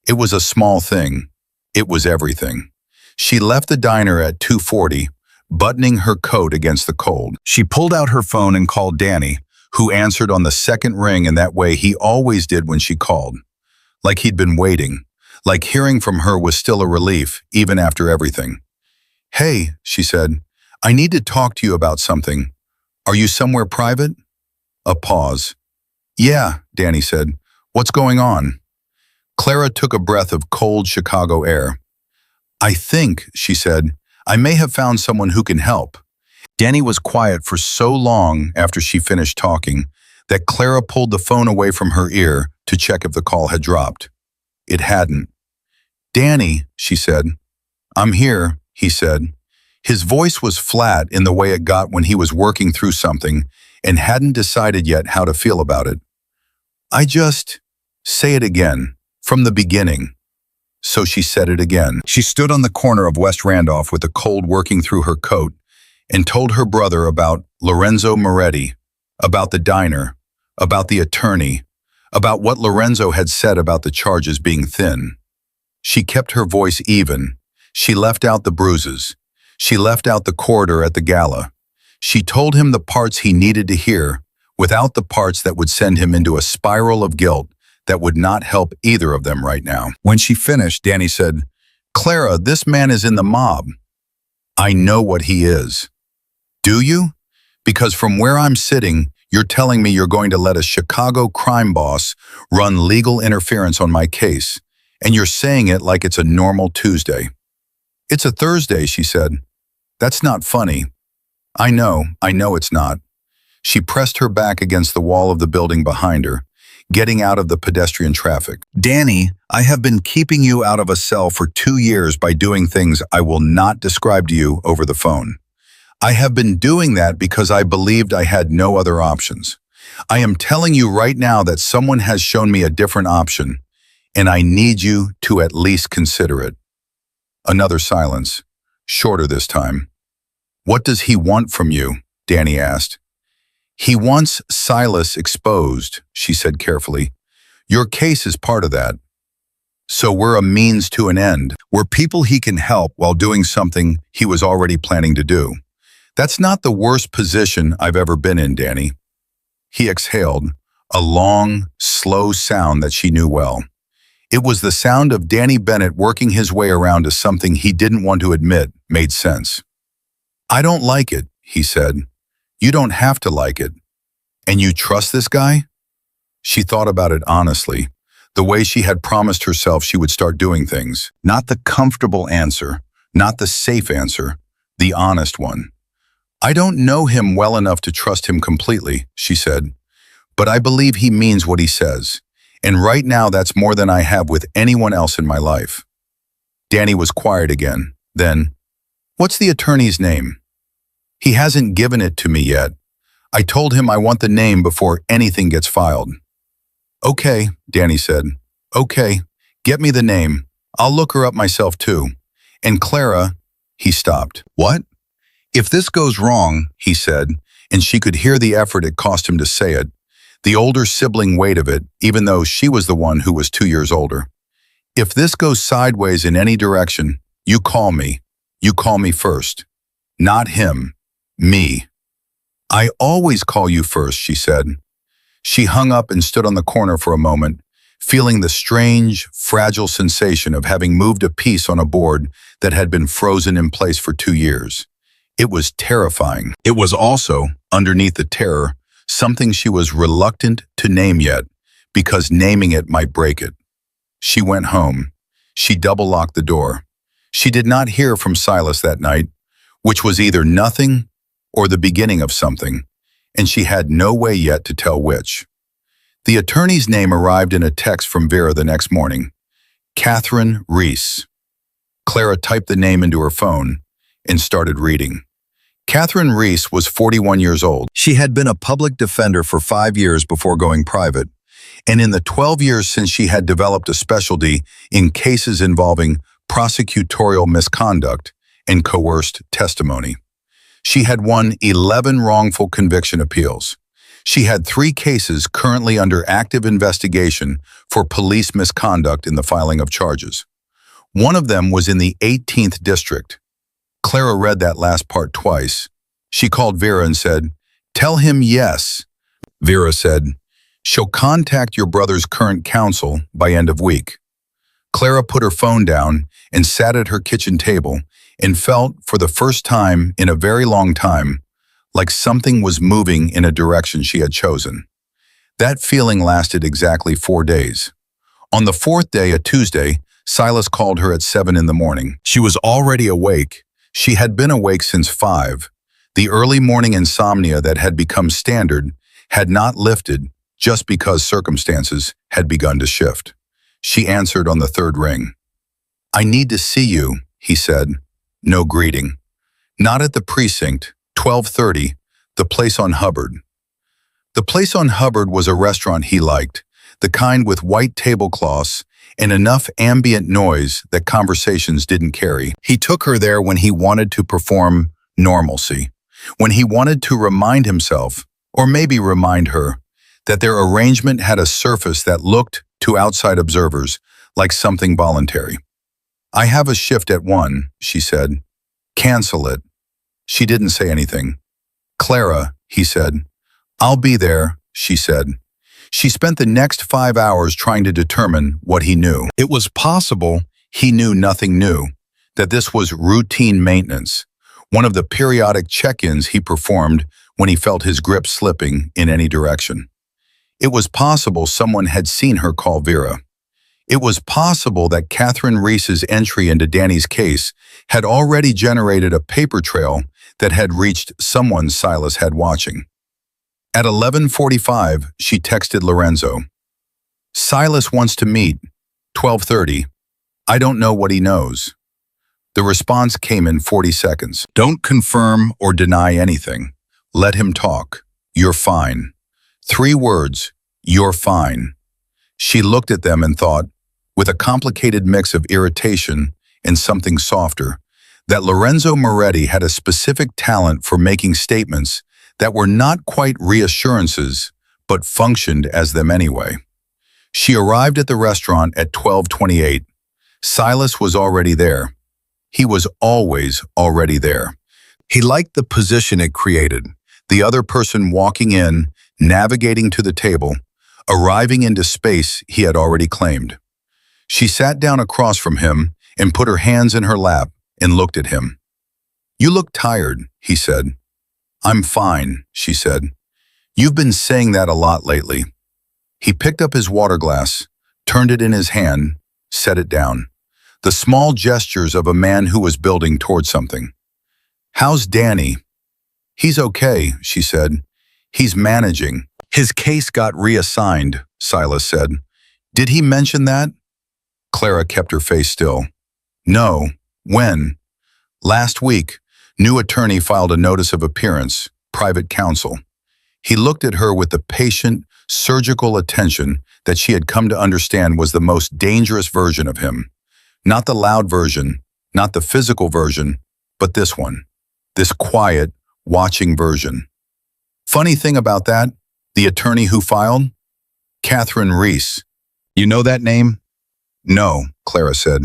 It was a small thing. It was everything. She left the diner at 2:40, buttoning her coat against the cold. She pulled out her phone and called Danny, who answered on the second ring in that way he always did when she called. Like he'd been waiting, like hearing from her was still a relief, even after everything. "Hey," she said, "I need to talk to you about something. Are you somewhere private?" A pause. "Yeah," Danny said. "What's going on?" Clara took a breath of cold Chicago air. "I think," she said, "I may have found someone who can help." Danny was quiet for so long after she finished talking that Clara pulled the phone away from her ear to check if the call had dropped. It hadn't. "Danny," she said. "I'm here," he said. His voice was flat in the way it got when he was working through something and hadn't decided yet how to feel about it. Say it again, from the beginning." So she said it again. She stood on the corner of West Randolph with the cold working through her coat and told her brother about Lorenzo Moretti, about the diner, about the attorney, about what Lorenzo had said about the charges being thin. She kept her voice even. She left out the bruises. She left out the corridor at the gala. She told him the parts he needed to hear, without the parts that would send him into a spiral of guilt that would not help either of them right now. When she finished, Danny said, "Clara, this man is in the mob." "I know what he is." "Do you? Because from where I'm sitting, you're telling me you're going to let a Chicago crime boss run legal interference on my case, and you're saying it like it's a normal Tuesday." "It's a Thursday," she said. "That's not funny." I know it's not." She pressed her back against the wall of the building behind her, getting out of the pedestrian traffic. "Danny, I have been keeping you out of a cell for 2 years by doing things I will not describe to you over the phone. I have been doing that because I believed I had no other options. I am telling you right now that someone has shown me a different option, and I need you to at least consider it." Another silence, shorter this time. "What does he want from you?" Danny asked. "He wants Silas exposed," she said carefully. "Your case is part of that. So we're a means to an end. We're people he can help while doing something he was already planning to do. That's not the worst position I've ever been in, Danny. He exhaled, a long, slow sound that she knew well. It was the sound of Danny Bennett working his way around to something he didn't want to admit made sense. I don't like it, he said. You don't have to like it. And you trust this guy? She thought about it honestly, the way she had promised herself she would start doing things. Not the comfortable answer, not the safe answer, the honest one. I don't know him well enough to trust him completely, she said, but I believe he means what he says, and right now that's more than I have with anyone else in my life. Danny was quiet again. Then, what's the attorney's name? He hasn't given it to me yet. I told him I want the name before anything gets filed. Okay, Danny said. Okay, get me the name. I'll look her up myself too. And Clara, he stopped. What? If this goes wrong, he said, and she could hear the effort it cost him to say it, the older sibling weight of it, even though she was the one who was 2 years older. If this goes sideways in any direction, you call me. You call me first. Not him. Me. I always call you first, she said. She hung up and stood on the corner for a moment, feeling the strange, fragile sensation of having moved a piece on a board that had been frozen in place for 2 years. It was terrifying. It was also, underneath the terror, something she was reluctant to name yet, because naming it might break it. She went home. She double-locked the door. She did not hear from Silas that night, which was either nothing or the beginning of something, and she had no way yet to tell which. The attorney's name arrived in a text from Vera the next morning. Catherine Reese. Clara typed the name into her phone and started reading. Catherine Reese was 41 years old. She had been a public defender for 5 years before going private, and in the 12 years since she had developed a specialty in cases involving prosecutorial misconduct and coerced testimony. She had won 11 wrongful conviction appeals. She had 3 cases currently under active investigation for police misconduct in the filing of charges. One of them was in the 18th district. Clara read that last part twice. She called Vera and said, "Tell him yes." Vera said, "She'll contact your brother's current counsel by end of week." Clara put her phone down and sat at her kitchen table and felt, for the first time in a very long time, like something was moving in a direction she had chosen. That feeling lasted exactly 4 days. On the 4th day, a Tuesday, Silas called her at 7 in the morning. She was already awake. She had been awake since 5. The early morning insomnia that had become standard had not lifted just because circumstances had begun to shift. She answered on the 3rd ring. "I need to see you," he said. No greeting. Not at the precinct, 1230, the place on Hubbard. The place on Hubbard was a restaurant he liked, the kind with white tablecloths and enough ambient noise that conversations didn't carry. He took her there when he wanted to perform normalcy, when he wanted to remind himself, or maybe remind her, that their arrangement had a surface that looked, to outside observers, like something voluntary. "I have a shift at 1, she said. "Cancel it." She didn't say anything. "Clara," he said. "I'll be there," she said. She spent the next 5 hours trying to determine what he knew. It was possible he knew nothing new, that this was routine maintenance, one of the periodic check-ins he performed when he felt his grip slipping in any direction. It was possible someone had seen her call Vera. It was possible that Catherine Reese's entry into Danny's case had already generated a paper trail that had reached someone Silas had watching. At 11:45, she texted Lorenzo. "Silas wants to meet. 12:30. I don't know what he knows." The response came in 40 seconds. "Don't confirm or deny anything. Let him talk. You're fine." 3 words. You're fine. She looked at them and thought, with a complicated mix of irritation and something softer, that Lorenzo Moretti had a specific talent for making statements that were not quite reassurances, but functioned as them anyway. She arrived at the restaurant at 12:28. Silas was already there. He was always already there. He liked the position it created, the other person walking in, navigating to the table, arriving into space he had already claimed. She sat down across from him and put her hands in her lap and looked at him. "You look tired," he said. "I'm fine," she said. "You've been saying that a lot lately." He picked up his water glass, turned it in his hand, set it down. The small gestures of a man who was building toward something. "How's Danny?" "He's okay," she said. "He's managing." "His case got reassigned," Silas said. "Did he mention that?" Clara kept her face still. "No. When?" "Last week. New attorney filed a notice of appearance, private counsel." He looked at her with the patient, surgical attention that she had come to understand was the most dangerous version of him. Not the loud version, not the physical version, but this one. This quiet, watching version. "Funny thing about that, the attorney who filed? Catherine Reese. You know that name?" "No," Clara said.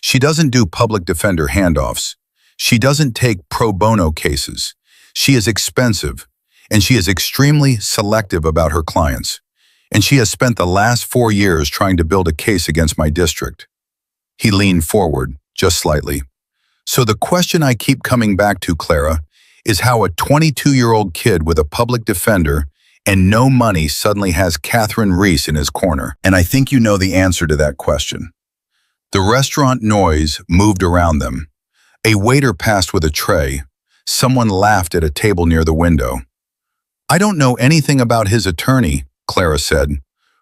"She doesn't do public defender handoffs. She doesn't take pro bono cases. She is expensive, and she is extremely selective about her clients. And she has spent the last 4 years trying to build a case against my district." He leaned forward, just slightly. "So the question I keep coming back to, Clara, is how a 22-year-old kid with a public defender and no money suddenly has Catherine Reese in his corner. And I think you know the answer to that question." The restaurant noise moved around them. A waiter passed with a tray. Someone laughed at a table near the window. "I don't know anything about his attorney," Clara said.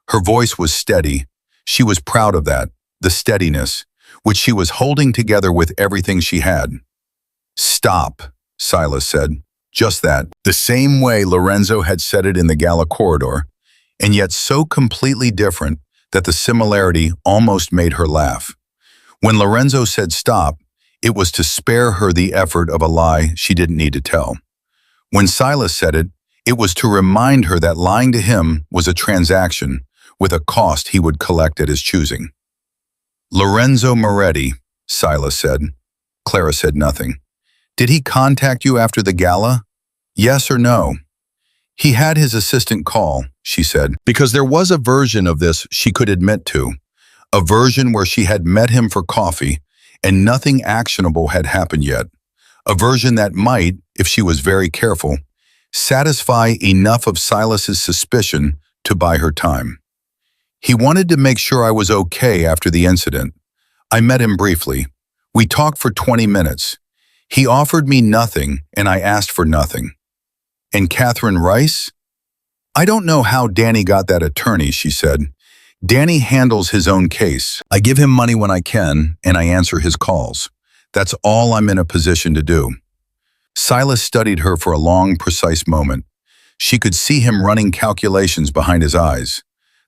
Her voice was steady. She was proud of that, the steadiness, which she was holding together with everything she had. "Stop," Silas said. Just that, the same way Lorenzo had said it in the gala corridor, and yet so completely different that the similarity almost made her laugh. When Lorenzo said stop, it was to spare her the effort of a lie she didn't need to tell. When Silas said it, it was to remind her that lying to him was a transaction with a cost he would collect at his choosing. "Lorenzo Moretti," Silas said. Clara said nothing. "Did he contact you after the gala? Yes or no?" "He had his assistant call," she said, because there was a version of this she could admit to, a version where she had met him for coffee and nothing actionable had happened yet, a version that might, if she was very careful, satisfy enough of Silas's suspicion to buy her time. "He wanted to make sure I was okay after the incident. I met him briefly. We talked for 20 minutes. He offered me nothing, and I asked for nothing." "And Catherine Rice?" "I don't know how Danny got that attorney," she said. "Danny handles his own case. I give him money when I can, and I answer his calls. That's all I'm in a position to do." Silas studied her for a long, precise moment. She could see him running calculations behind his eyes.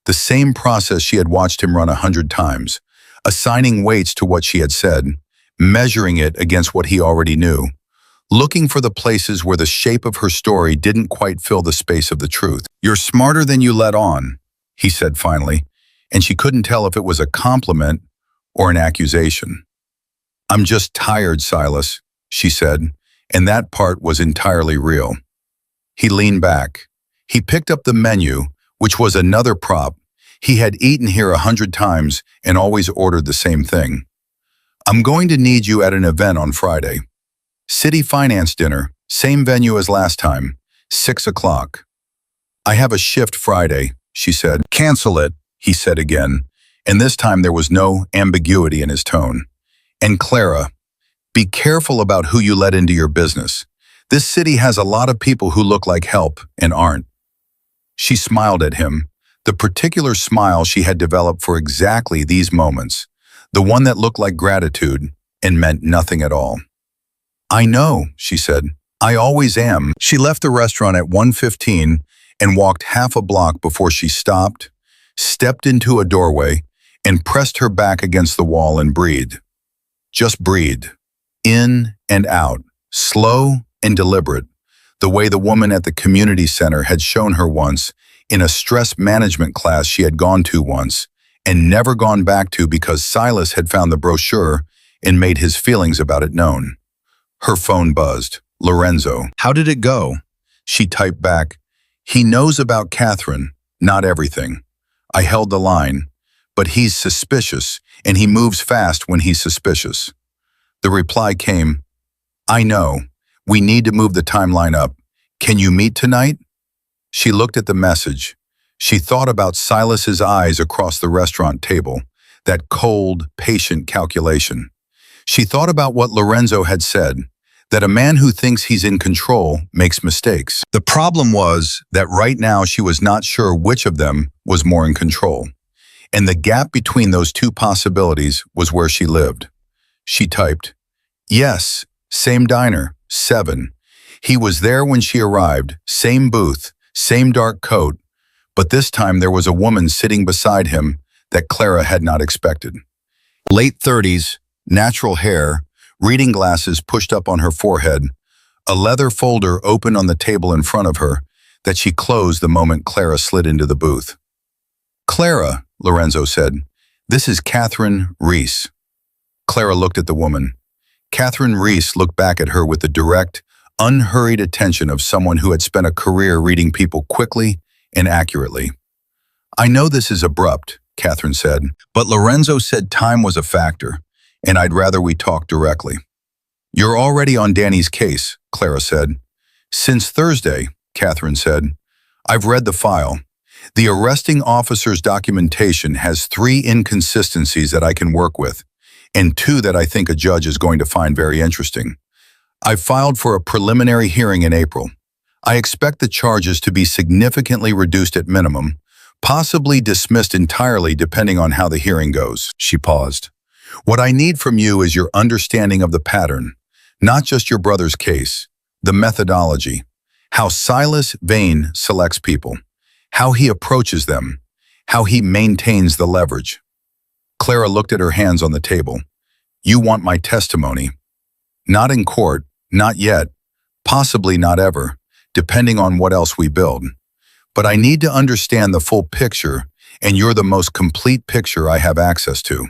The same process she had watched him run 100 times, assigning weights to what she had said, measuring it against what he already knew, looking for the places where the shape of her story didn't quite fill the space of the truth. "You're smarter than you let on," he said finally, and she couldn't tell if it was a compliment or an accusation. "I'm just tired, Silas," she said, and that part was entirely real. He leaned back. He picked up the menu, which was another prop. He had eaten here 100 times and always ordered the same thing. "I'm going to need you at an event on Friday. City finance dinner, same venue as last time, 6 o'clock. "I have a shift Friday," she said. "Cancel it," he said again, and this time there was no ambiguity in his tone. "And Clara, be careful about who you let into your business. This city has a lot of people who look like help and aren't." She smiled at him, the particular smile she had developed for exactly these moments, the one that looked like gratitude and meant nothing at all. "I know," she said. "I always am." She left the restaurant at 1:15 and walked half a block before she stopped, stepped into a doorway, and pressed her back against the wall and breathed. Just breathed. In and out, slow and deliberate, the way the woman at the community center had shown her once in a stress management class she had gone to once and never gone back to because Silas had found the brochure and made his feelings about it known. Her phone buzzed. Lorenzo. How did it go? She typed back, he knows about Catherine, not everything. I held the line, but he's suspicious, and he moves fast when he's suspicious. The reply came, I know. We need to move the timeline up. Can you meet tonight? She looked at the message. She thought about Silas's eyes across the restaurant table, that cold, patient calculation. She thought about what Lorenzo had said, that a man who thinks he's in control makes mistakes. The problem was that right now she was not sure which of them was more in control. And the gap between those two possibilities was where she lived. She typed, yes, same diner, 7. He was there when she arrived, same booth, same dark coat, but this time there was a woman sitting beside him that Clara had not expected. Late 30s, natural hair, reading glasses pushed up on her forehead, a leather folder open on the table in front of her that she closed the moment Clara slid into the booth. Clara, Lorenzo said, this is Catherine Reese. Clara looked at the woman. Catherine Reese looked back at her with the direct, unhurried attention of someone who had spent a career reading people quickly and accurately. I know this is abrupt, Catherine said, but Lorenzo said time was a factor, and I'd rather we talk directly. You're already on Danny's case, Clara said. Since Thursday, Catherine said. I've read the file. The arresting officer's documentation has 3 inconsistencies that I can work with, and 2 that I think a judge is going to find very interesting. I've filed for a preliminary hearing in April. I expect the charges to be significantly reduced at minimum, possibly dismissed entirely depending on how the hearing goes. She paused. What I need from you is your understanding of the pattern, not just your brother's case, the methodology, how Silas Vane selects people, how he approaches them, how he maintains the leverage. Clara looked at her hands on the table. You want my testimony? Not in court, not yet, possibly not ever, depending on what else we build. But I need to understand the full picture, and you're the most complete picture I have access to.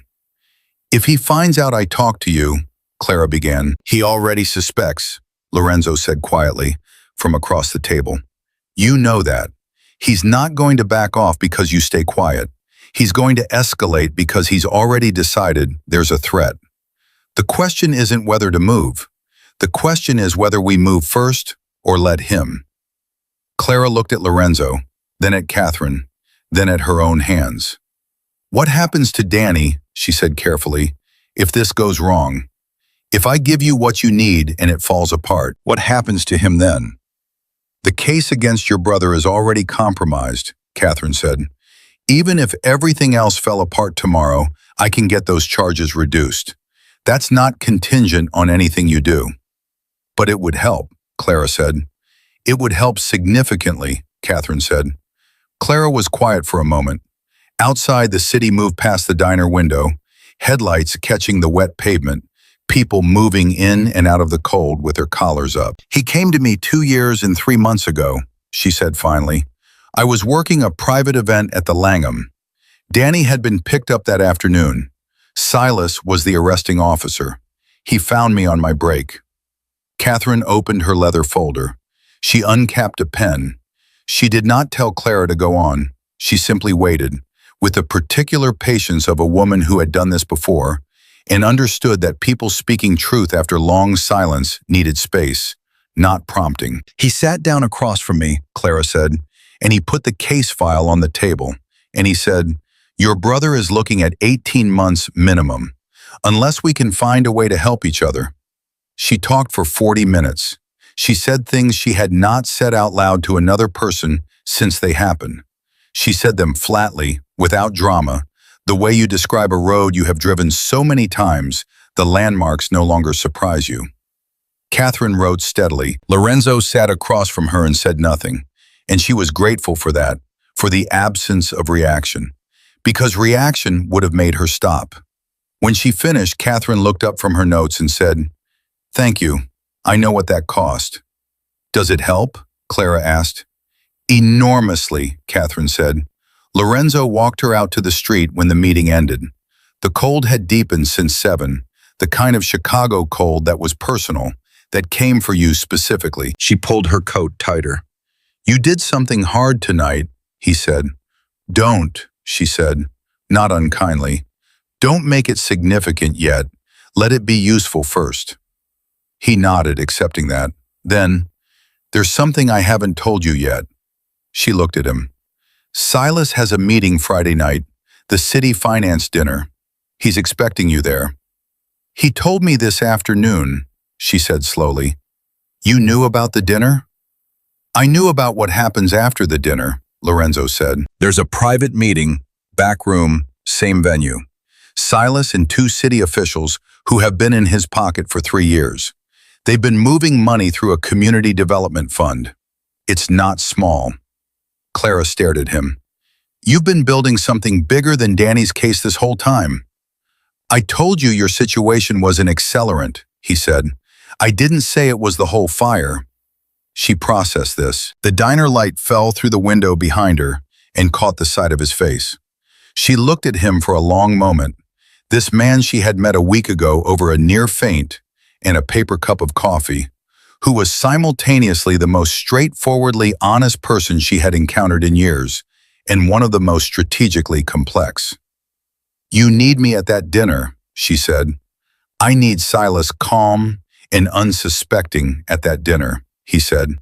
If he finds out I talked to you, Clara began. He already suspects, Lorenzo said quietly from across the table. You know that. He's not going to back off because you stay quiet. He's going to escalate because he's already decided there's a threat. The question isn't whether to move. The question is whether we move first or let him. Clara looked at Lorenzo, then at Catherine, then at her own hands. What happens to Danny, she said carefully, if this goes wrong? If I give you what you need and it falls apart, what happens to him then? The case against your brother is already compromised, Catherine said. Even if everything else fell apart tomorrow, I can get those charges reduced. That's not contingent on anything you do. But it would help, Clara said. It would help significantly, Catherine said. Clara was quiet for a moment. Outside, the city moved past the diner window, headlights catching the wet pavement, people moving in and out of the cold with their collars up. He came to me 2 years and 3 months ago, she said finally. I was working a private event at the Langham. Danny had been picked up that afternoon. Silas was the arresting officer. He found me on my break. Catherine opened her leather folder. She uncapped a pen. She did not tell Clara to go on. She simply waited, with the particular patience of a woman who had done this before, and understood that people speaking truth after long silence needed space, not prompting. He sat down across from me, Clara said, and he put the case file on the table, and he said, your brother is looking at 18 months minimum, unless we can find a way to help each other. She talked for 40 minutes. She said things she had not said out loud to another person since they happened. She said them flatly, without drama, the way you describe a road you have driven so many times, the landmarks no longer surprise you. Catherine wrote steadily. Lorenzo sat across from her and said nothing, and she was grateful for that, for the absence of reaction, because reaction would have made her stop. When she finished, Catherine looked up from her notes and said, Thank you. I know what that cost. Does it help? Clara asked. Enormously, Catherine said. Lorenzo walked her out to the street when the meeting ended. The cold had deepened since 7, the kind of Chicago cold that was personal, that came for you specifically. She pulled her coat tighter. You did something hard tonight, he said. Don't, she said, not unkindly. Don't make it significant yet. Let it be useful first. He nodded, accepting that. Then, there's something I haven't told you yet. She looked at him. Silas has a meeting Friday night, the city finance dinner. He's expecting you there. He told me this afternoon, she said slowly. You knew about the dinner? I knew about what happens after the dinner, Lorenzo said. There's a private meeting, back room, same venue. Silas and 2 city officials who have been in his pocket for 3 years. They've been moving money through a community development fund. It's not small. Clara stared at him. You've been building something bigger than Danny's case this whole time. I told you your situation was an accelerant, he said. I didn't say it was the whole fire. She processed this. The diner light fell through the window behind her and caught the side of his face. She looked at him for a long moment. This man she had met a week ago over a near faint and a paper cup of coffee, who was simultaneously the most straightforwardly honest person she had encountered in years, and one of the most strategically complex. You need me at that dinner, she said. I need Silas calm and unsuspecting at that dinner, he said.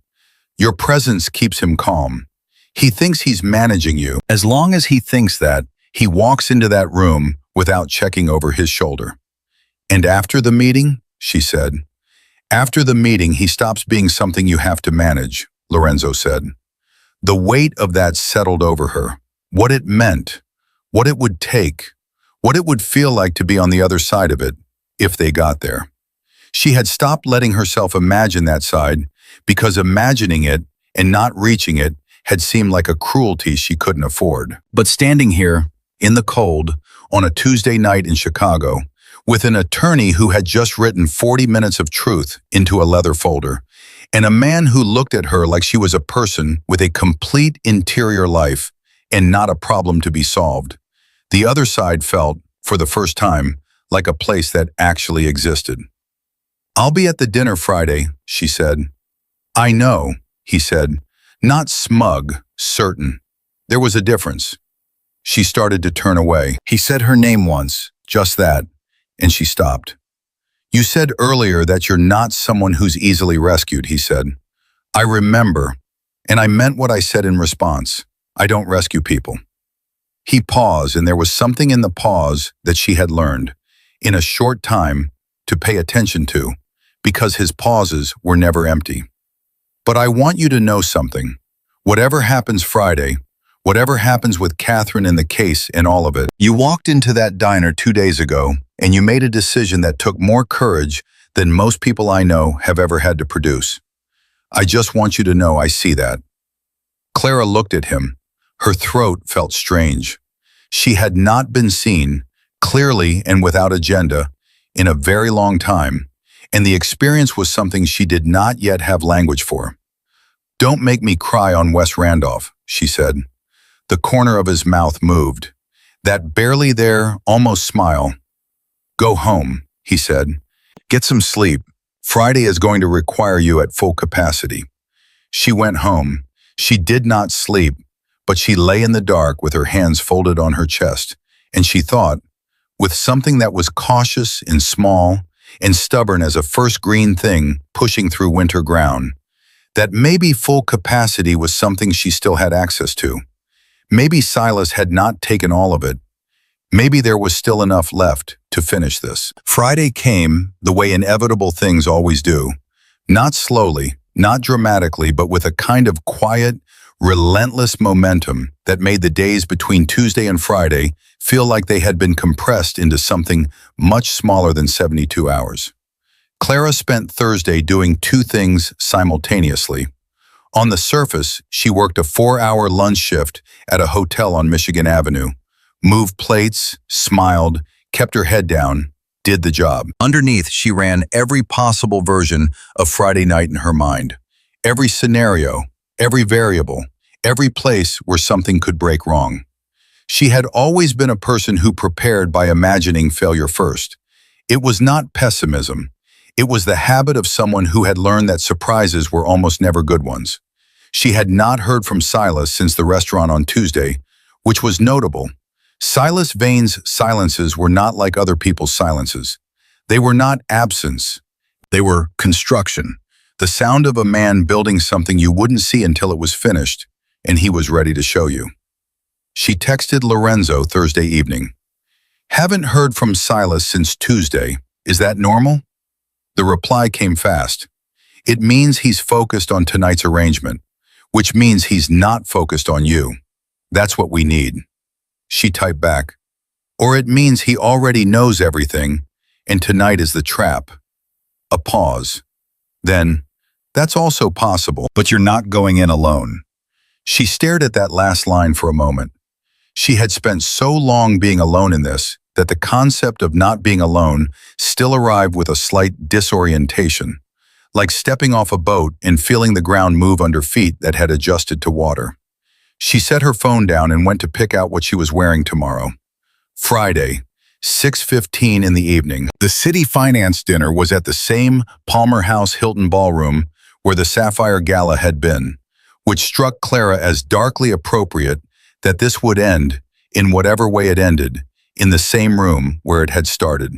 Your presence keeps him calm. He thinks he's managing you. As long as he thinks that, he walks into that room without checking over his shoulder. And after the meeting, she said, after the meeting, he stops being something you have to manage, Lorenzo said. The weight of that settled over her. What it meant, what it would take, what it would feel like to be on the other side of it, if they got there. She had stopped letting herself imagine that side because imagining it and not reaching it had seemed like a cruelty she couldn't afford. But standing here, in the cold, on a Tuesday night in Chicago, with an attorney who had just written 40 minutes of truth into a leather folder, and a man who looked at her like she was a person with a complete interior life and not a problem to be solved, the other side felt, for the first time, like a place that actually existed. I'll be at the dinner Friday, she said. I know, he said, not smug, certain. There was a difference. She started to turn away. He said her name once, just that, and she stopped. You said earlier that you're not someone who's easily rescued, he said. I remember, and I meant what I said in response. I don't rescue people. He paused, and there was something in the pause that she had learned, in a short time, to pay attention to, because his pauses were never empty. But I want you to know something. Whatever happens Friday, whatever happens with Catherine and the case and all of it, you walked into that diner 2 days ago, and you made a decision that took more courage than most people I know have ever had to produce. I just want you to know I see that. Clara looked at him. Her throat felt strange. She had not been seen, clearly and without agenda, in a very long time, and the experience was something she did not yet have language for. Don't make me cry on West Randolph, she said. The corner of his mouth moved. That barely there, almost smile. Go home, he said. Get some sleep. Friday is going to require you at full capacity. She went home. She did not sleep, but she lay in the dark with her hands folded on her chest, and she thought, with something that was cautious and small and stubborn as a first green thing pushing through winter ground, that maybe full capacity was something she still had access to. Maybe Silas had not taken all of it. Maybe there was still enough left to finish this. Friday came the way inevitable things always do. Not slowly, not dramatically, but with a kind of quiet, relentless momentum that made the days between Tuesday and Friday feel like they had been compressed into something much smaller than 72 hours. Clara spent Thursday doing 2 things simultaneously. On the surface, she worked a 4-hour lunch shift at a hotel on Michigan Avenue, moved plates, smiled, kept her head down, did the job. Underneath, she ran every possible version of Friday night in her mind. Every scenario, every variable, every place where something could break wrong. She had always been a person who prepared by imagining failure first. It was not pessimism. It was the habit of someone who had learned that surprises were almost never good ones. She had not heard from Silas since the restaurant on Tuesday, which was notable. Silas Vane's silences were not like other people's silences. They were not absence. They were construction. The sound of a man building something you wouldn't see until it was finished, and he was ready to show you. She texted Lorenzo Thursday evening. "Haven't heard from Silas since Tuesday. Is that normal?" The reply came fast. "It means he's focused on tonight's arrangement, which means he's not focused on you. That's what we need." She typed back, "Or it means he already knows everything, and tonight is the trap." A pause. Then, "That's also possible, but you're not going in alone." She stared at that last line for a moment. She had spent so long being alone in this that the concept of not being alone still arrived with a slight disorientation, like stepping off a boat and feeling the ground move under feet that had adjusted to water. She set her phone down and went to pick out what she was wearing tomorrow. Friday, 6:15 in the evening. The city finance dinner was at the same Palmer House Hilton ballroom where the Sapphire Gala had been, which struck Clara as darkly appropriate that this would end, in whatever way it ended, in the same room where it had started.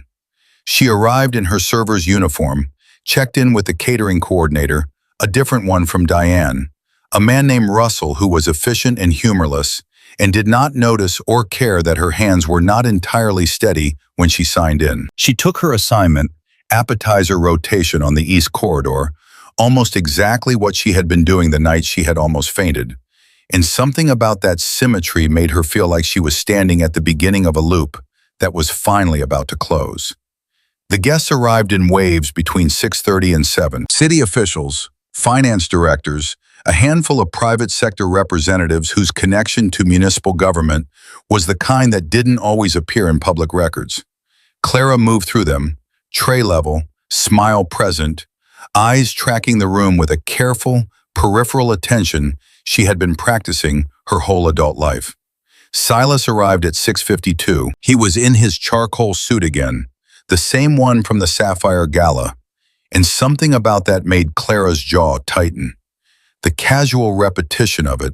She arrived in her server's uniform, checked in with the catering coordinator, a different one from Diane, a man named Russell who was efficient and humorless, and did not notice or care that her hands were not entirely steady when she signed in. She took her assignment, appetizer rotation on the East Corridor, almost exactly what she had been doing the night she had almost fainted, and something about that symmetry made her feel like she was standing at the beginning of a loop that was finally about to close. The guests arrived in waves between 6:30 and 7. City officials, finance directors, a handful of private sector representatives whose connection to municipal government was the kind that didn't always appear in public records. Clara moved through them, tray level, smile present, eyes tracking the room with a careful, peripheral attention she had been practicing her whole adult life. Silas arrived at 6:52. He was in his charcoal suit again, the same one from the Sapphire Gala, and something about that made Clara's jaw tighten. The casual repetition of it,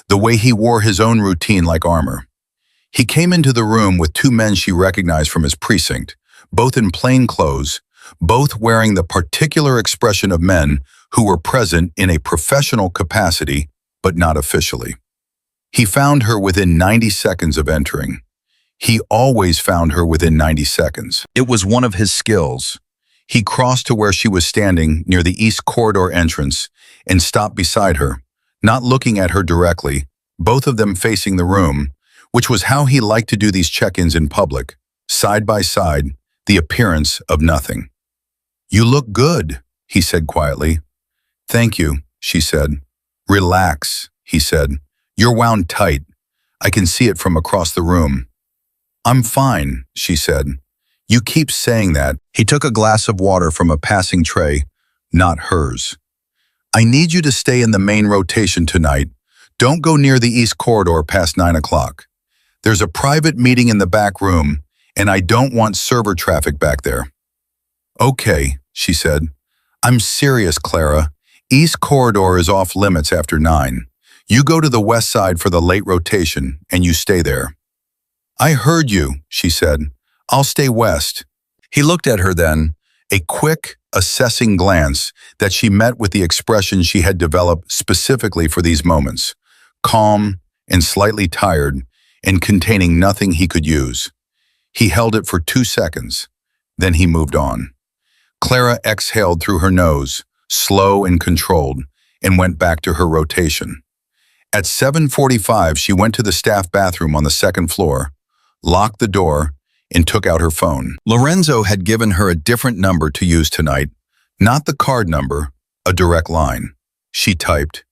the way he wore his own routine like armor. He came into the room with two men she recognized from his precinct, both in plain clothes, both wearing the particular expression of men who were present in a professional capacity, but not officially. He found her within 90 seconds of entering. He always found her within 90 seconds. It was one of his skills. He crossed to where she was standing near the East Corridor entrance and stopped beside her, not looking at her directly, both of them facing the room, which was how he liked to do these check-ins in public, side by side, the appearance of nothing. "You look good," he said quietly. "Thank you," she said. "Relax," he said. "You're wound tight. I can see it from across the room." "I'm fine," she said. "You keep saying that." He took a glass of water from a passing tray, not hers. "I need you to stay in the main rotation tonight. Don't go near the East Corridor past 9 o'clock. There's a private meeting in the back room, and I don't want server traffic back there." "Okay," she said. "I'm serious, Clara. East Corridor is off limits after 9. You go to the west side for the late rotation, and you stay there." "I heard you," she said. "I'll stay west." He looked at her then, a quick, assessing glance that she met with the expression she had developed specifically for these moments, calm and slightly tired and containing nothing he could use. He held it for 2 seconds, then he moved on. Clara exhaled through her nose, slow and controlled, and went back to her rotation. At 7:45, she went to the staff bathroom on the second floor, locked the door, and took out her phone. Lorenzo had given her a different number to use tonight, not the card number, a direct line. She typed,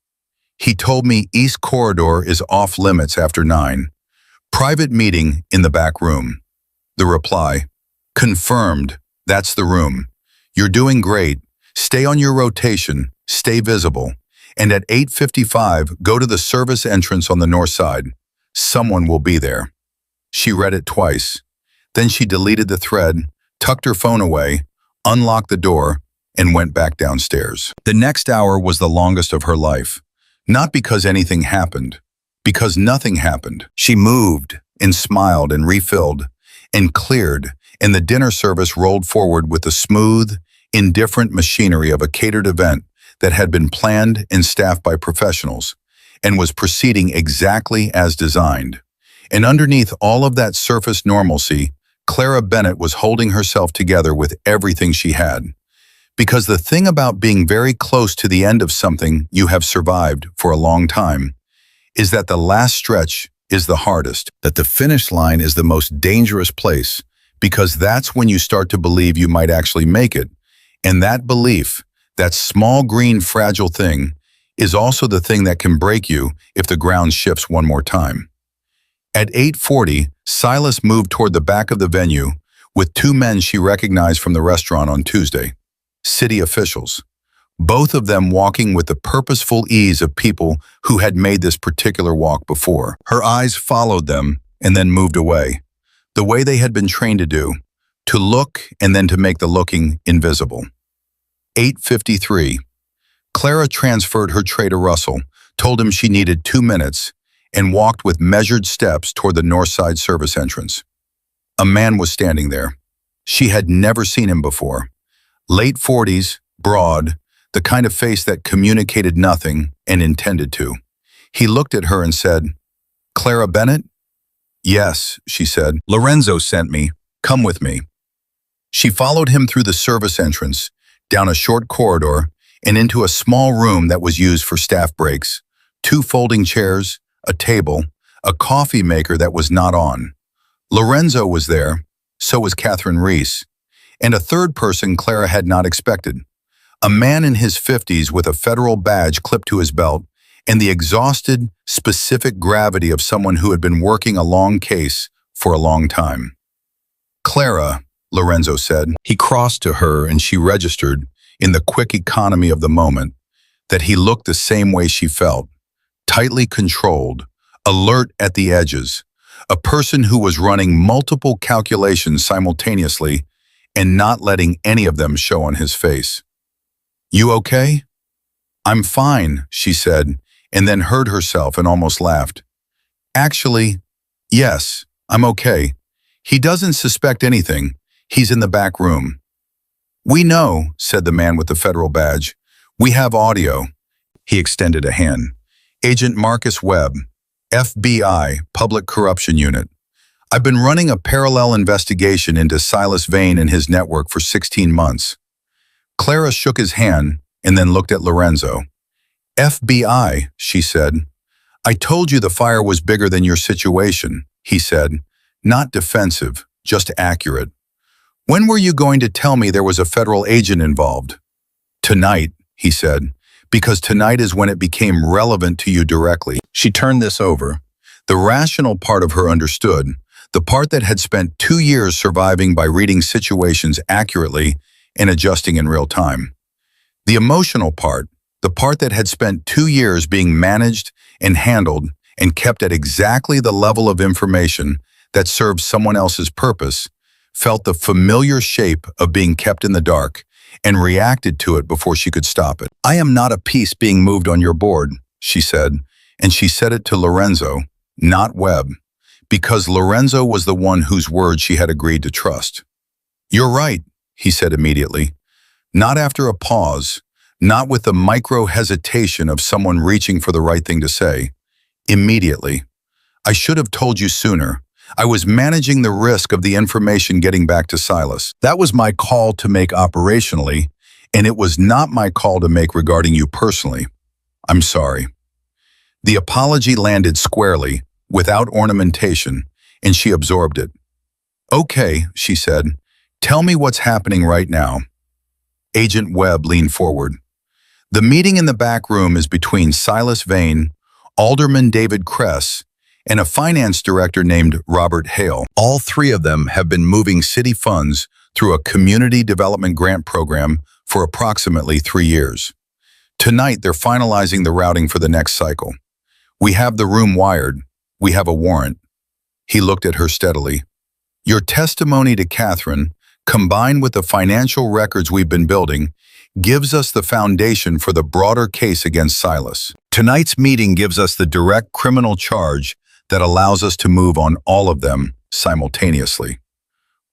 "He told me East Corridor is off limits after 9. Private meeting in the back room." The reply, "Confirmed, that's the room. You're doing great. Stay on your rotation, stay visible, and at 8:55, go to the service entrance on the north side. Someone will be there." She read it twice. Then she deleted the thread, tucked her phone away, unlocked the door, and went back downstairs. The next hour was the longest of her life. Not because anything happened, because nothing happened. She moved and smiled and refilled and cleared, and the dinner service rolled forward with the smooth, indifferent machinery of a catered event that had been planned and staffed by professionals and was proceeding exactly as designed. And underneath all of that surface normalcy, Clara Bennett was holding herself together with everything she had. Because the thing about being very close to the end of something you have survived for a long time is that the last stretch is the hardest, that the finish line is the most dangerous place, because that's when you start to believe you might actually make it. And that belief, that small green fragile thing, is also the thing that can break you if the ground shifts one more time. At 8:40, Silas moved toward the back of the venue with two men she recognized from the restaurant on Tuesday. City officials, both of them walking with the purposeful ease of people who had made this particular walk before. Her eyes followed them and then moved away, the way they had been trained to do, to look and then to make the looking invisible. 8:53. Clara transferred her tray to Russell, told him she needed 2 minutes, and walked with measured steps toward the north side service entrance. A man was standing there. She had never seen him before. Late 40s, broad, the kind of face that communicated nothing and intended to. He looked at her and said, "Clara Bennett?" "Yes," she said. "Lorenzo sent me. Come with me." She followed him through the service entrance, down a short corridor, and into a small room that was used for staff breaks. 2 folding chairs, a table, a coffee maker that was not on. Lorenzo was there, so was Catherine Reese, and a third person Clara had not expected. A man in his 50s with a federal badge clipped to his belt and the exhausted, specific gravity of someone who had been working a long case for a long time. "Clara," Lorenzo said. He crossed to her and she registered, in the quick economy of the moment, that he looked the same way she felt, tightly controlled, alert at the edges, a person who was running multiple calculations simultaneously and not letting any of them show on his face. "You okay?" "I'm fine," she said, and then heard herself and almost laughed. "Actually, yes, I'm okay. He doesn't suspect anything. He's in the back room." "We know," said the man with the federal badge. "We have audio." He extended a hand. "Agent Marcus Webb, FBI, Public Corruption Unit. I've been running a parallel investigation into Silas Vane and his network for 16 months. Clara shook his hand and then looked at Lorenzo. "FBI," she said. "I told you the fire was bigger than your situation," he said. "Not defensive, just accurate. When were you going to tell me there was a federal agent involved?" "Tonight," he said, "because tonight is when it became relevant to you directly." She turned this over. The rational part of her understood, the part that had spent 2 years surviving by reading situations accurately and adjusting in real time. The emotional part, the part that had spent 2 years being managed and handled and kept at exactly the level of information that served someone else's purpose, felt the familiar shape of being kept in the dark and reacted to it before she could stop it. "I am not a piece being moved on your board," she said, and she said it to Lorenzo, not Webb, because Lorenzo was the one whose word she had agreed to trust. "You're right," he said immediately, not after a pause, not with the micro-hesitation of someone reaching for the right thing to say. Immediately. "I should have told you sooner. I was managing the risk of the information getting back to Silas. That was my call to make operationally, and it was not my call to make regarding you personally. I'm sorry." The apology landed squarely, without ornamentation, and she absorbed it. "Okay," she said. "Tell me what's happening right now." Agent Webb leaned forward. "The meeting in the back room is between Silas Vane, Alderman David Kress, and a finance director named Robert Hale. All 3 of them have been moving city funds through a community development grant program for approximately 3 years. Tonight, they're finalizing the routing for the next cycle. We have the room wired. We have a warrant." He looked at her steadily. "Your testimony to Catherine, combined with the financial records we've been building, gives us the foundation for the broader case against Silas. Tonight's meeting gives us the direct criminal charge that allows us to move on all of them simultaneously.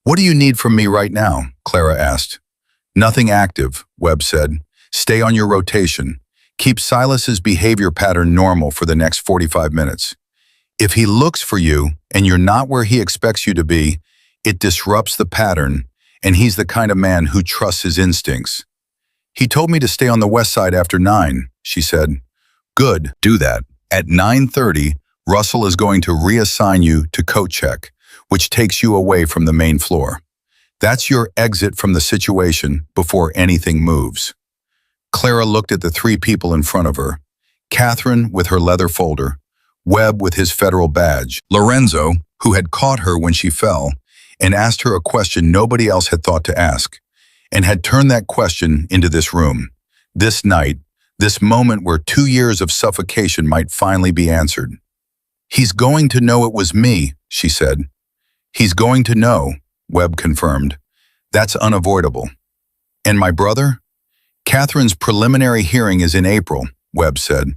"What do you need from me right now?" Clara asked. "Nothing active," Webb said. "Stay on your rotation. Keep Silas's behavior pattern normal for the next 45 minutes. If he looks for you and you're not where he expects you to be, it disrupts the pattern, and he's the kind of man who trusts his instincts." "He told me to stay on the west side after 9, she said. "Good, do that. At 9:30, Russell is going to reassign you to coat check, which takes you away from the main floor. That's your exit from the situation before anything moves." Clara looked at the 3 people in front of her. Catherine with her leather folder, Webb with his federal badge, Lorenzo, who had caught her when she fell and asked her a question nobody else had thought to ask, and had turned that question into this room, this night, this moment where 2 years of suffocation might finally be answered. "He's going to know it was me," she said. "He's going to know," Webb confirmed. "That's unavoidable." "And my brother?" "Catherine's preliminary hearing is in April," Webb said.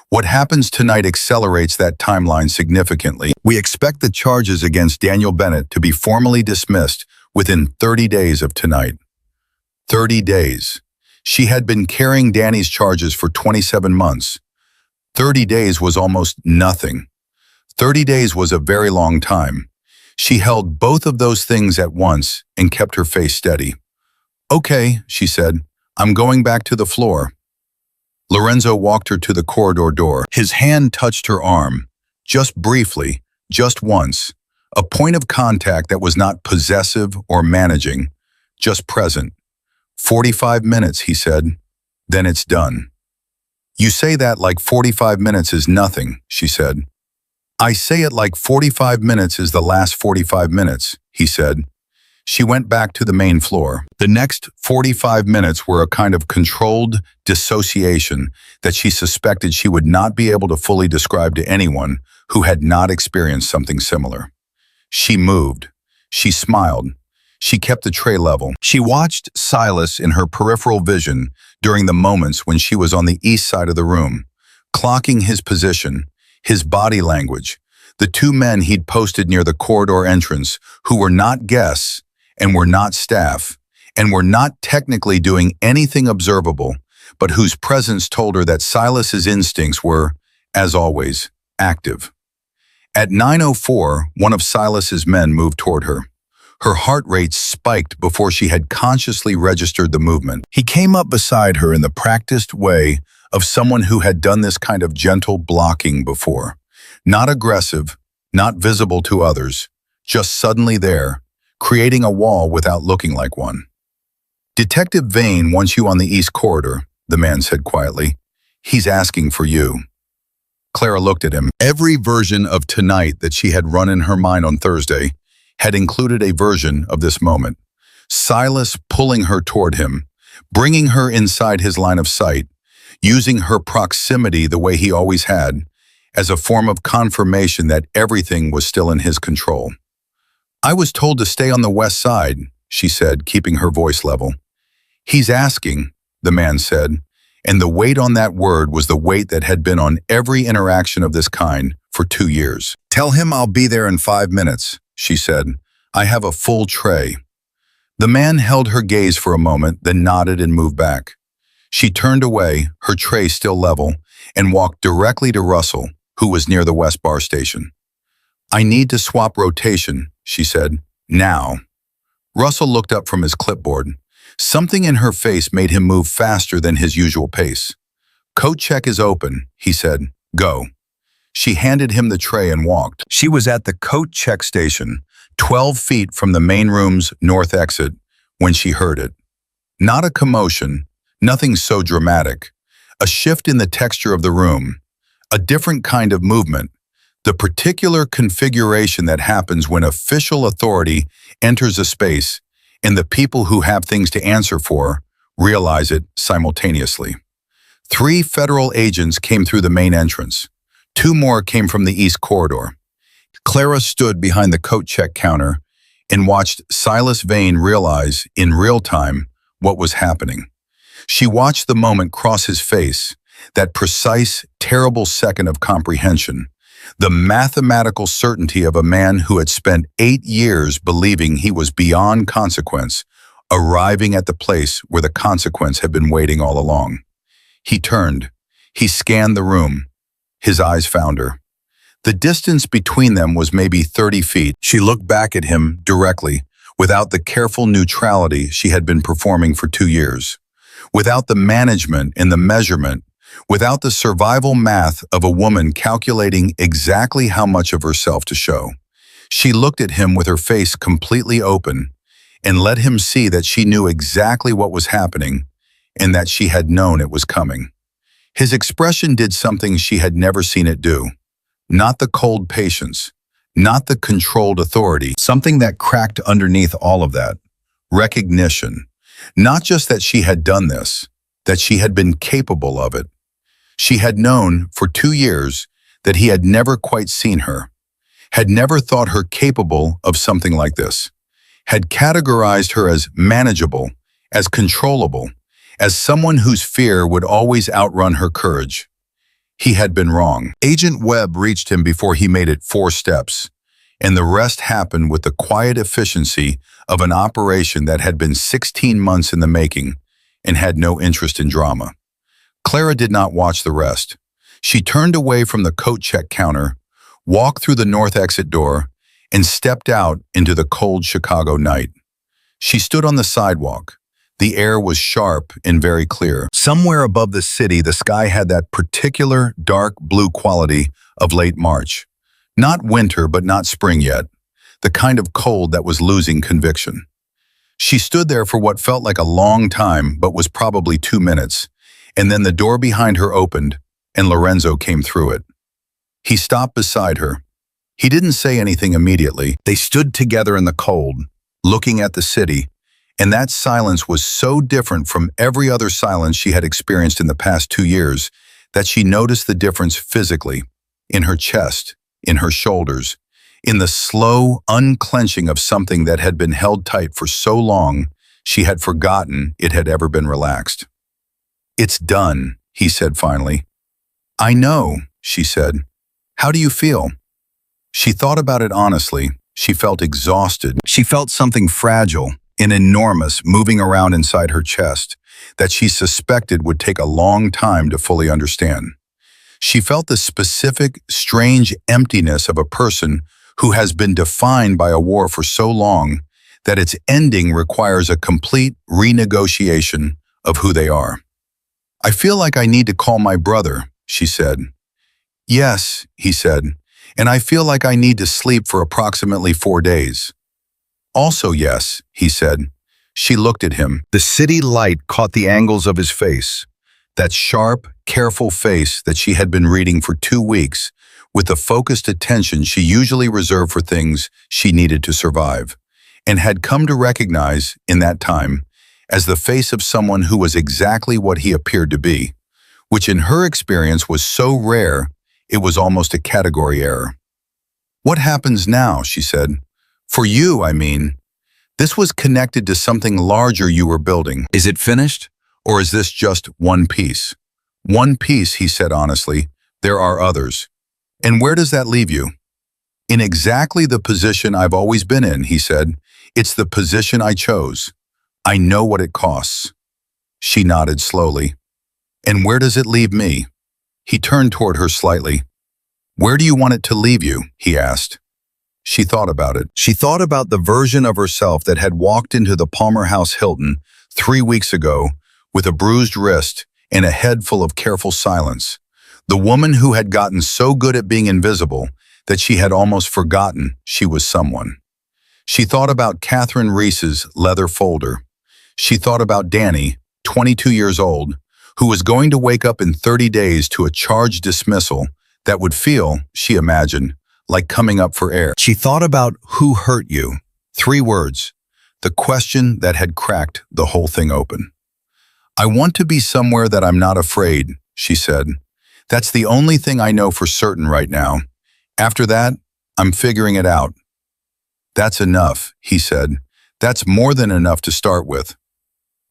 "What happens tonight accelerates that timeline significantly. We expect the charges against Daniel Bennett to be formally dismissed within 30 days of tonight." 30 days. She had been carrying Danny's charges for 27 months. 30 days was almost nothing. 30 days was a very long time. She held both of those things at once and kept her face steady. "Okay," she said. "I'm going back to the floor." Lorenzo walked her to the corridor door. His hand touched her arm, just briefly, just once, a point of contact that was not possessive or managing, just present. 45 minutes, he said. "Then it's done." "You say that like 45 minutes is nothing," she said. "I say it like 45 minutes is the last 45 minutes, he said. She went back to the main floor. The next 45 minutes were a kind of controlled dissociation that she suspected she would not be able to fully describe to anyone who had not experienced something similar. She moved. She smiled. She kept the tray level. She watched Silas in her peripheral vision during the moments when she was on the east side of the room, clocking his position, his body language, the 2 men he'd posted near the corridor entrance who were not guests and were not staff, and were not technically doing anything observable, but whose presence told her that Silas's instincts were, as always, active. At 9:04, one of Silas's men moved toward her. Her heart rate spiked before she had consciously registered the movement. He came up beside her in the practiced way of someone who had done this kind of gentle blocking before. Not aggressive, not visible to others, just suddenly there, creating a wall without looking like one. "Detective Vane wants you on the east corridor," the man said quietly. "He's asking for you." Clara looked at him. Every version of tonight that she had run in her mind on Thursday had included a version of this moment. Silas pulling her toward him, bringing her inside his line of sight, using her proximity the way he always had, as a form of confirmation that everything was still in his control. "I was told to stay on the west side," she said, keeping her voice level. "He's asking," the man said, and the weight on that word was the weight that had been on every interaction of this kind for 2 years. "Tell him I'll be there in 5 minutes, she said. "I have a full tray." The man held her gaze for a moment, then nodded and moved back. She turned away, her tray still level, and walked directly to Russell, who was near the West Bar station. "I need to swap rotation," she said. "Now." Russell looked up from his clipboard. Something in her face made him move faster than his usual pace. "Coat check is open," he said. "Go." She handed him the tray and walked. She was at the coat check station, 12 feet from the main room's north exit, when she heard it. Not a commotion, nothing so dramatic. A shift in the texture of the room, a different kind of movement, the particular configuration that happens when official authority enters a space and the people who have things to answer for realize it simultaneously. 3 federal agents came through the main entrance. 2 more came from the east corridor. Clara stood behind the coat check counter and watched Silas Vane realize, in real time, what was happening. She watched the moment cross his face, that precise, terrible second of comprehension, the mathematical certainty of a man who had spent 8 years believing he was beyond consequence, arriving at the place where the consequence had been waiting all along. He turned. He scanned the room. His eyes found her. The distance between them was maybe 30 feet. She looked back at him directly, without the careful neutrality she had been performing for 2 years, without the management and the measurement, without the survival math of a woman calculating exactly how much of herself to show. She looked at him with her face completely open and let him see that she knew exactly what was happening and that she had known it was coming. His expression did something she had never seen it do. Not the cold patience, not the controlled authority, something that cracked underneath all of that. Recognition. Not just that she had done this, that she had been capable of it. She had known for 2 years that he had never quite seen her, had never thought her capable of something like this, had categorized her as manageable, as controllable, as someone whose fear would always outrun her courage. He had been wrong. Agent Webb reached him before he made it 4 steps, and the rest happened with the quiet efficiency of an operation that had been 16 months in the making and had no interest in drama. Clara did not watch the rest. She turned away from the coat check counter, walked through the north exit door, and stepped out into the cold Chicago night. She stood on the sidewalk. The air was sharp and very clear. Somewhere above the city, the sky had that particular dark blue quality of late March. Not winter, but not spring yet. The kind of cold that was losing conviction. She stood there for what felt like a long time, but was probably 2 minutes. And then the door behind her opened, and Lorenzo came through it. He stopped beside her. He didn't say anything immediately. They stood together in the cold, looking at the city, and that silence was so different from every other silence she had experienced in the past 2 years that she noticed the difference physically, in her chest, in her shoulders, in the slow unclenching of something that had been held tight for so long she had forgotten it had ever been relaxed. "It's done," he said finally. "I know," she said. "How do you feel?" She thought about it honestly. She felt exhausted. She felt something fragile and enormous moving around inside her chest that she suspected would take a long time to fully understand. She felt the specific, strange emptiness of a person who has been defined by a war for so long that its ending requires a complete renegotiation of who they are. "I feel like I need to call my brother," she said. "Yes," he said, "and I feel like I need to sleep for approximately 4 days." "Also yes," he said. She looked at him. The city light caught the angles of his face, that sharp, careful face that she had been reading for 2 weeks, with the focused attention she usually reserved for things she needed to survive, and had come to recognize, in that time, as the face of someone who was exactly what he appeared to be, which in her experience was so rare it was almost a category error. "What happens now?" she said. "For you, I mean. This was connected to something larger you were building. Is it finished? Or is this just one piece?" "One piece," he said honestly. "There are others." "And where does that leave you?" "In exactly the position I've always been in," he said. "It's the position I chose. I know what it costs." She nodded slowly. "And where does it leave me?" He turned toward her slightly. "Where do you want it to leave you?" he asked. She thought about it. She thought about the version of herself that had walked into the Palmer House Hilton 3 weeks ago with a bruised wrist and a head full of careful silence. The woman who had gotten so good at being invisible that she had almost forgotten she was someone. She thought about Catherine Reese's leather folder. She thought about Danny, 22 years old, who was going to wake up in 30 days to a charged dismissal that would feel, she imagined, like coming up for air. She thought about who hurt you. 3 words. The question that had cracked the whole thing open. "I want to be somewhere that I'm not afraid," she said. "That's the only thing I know for certain right now. After that, I'm figuring it out." That's enough, he said. That's more than enough to start with.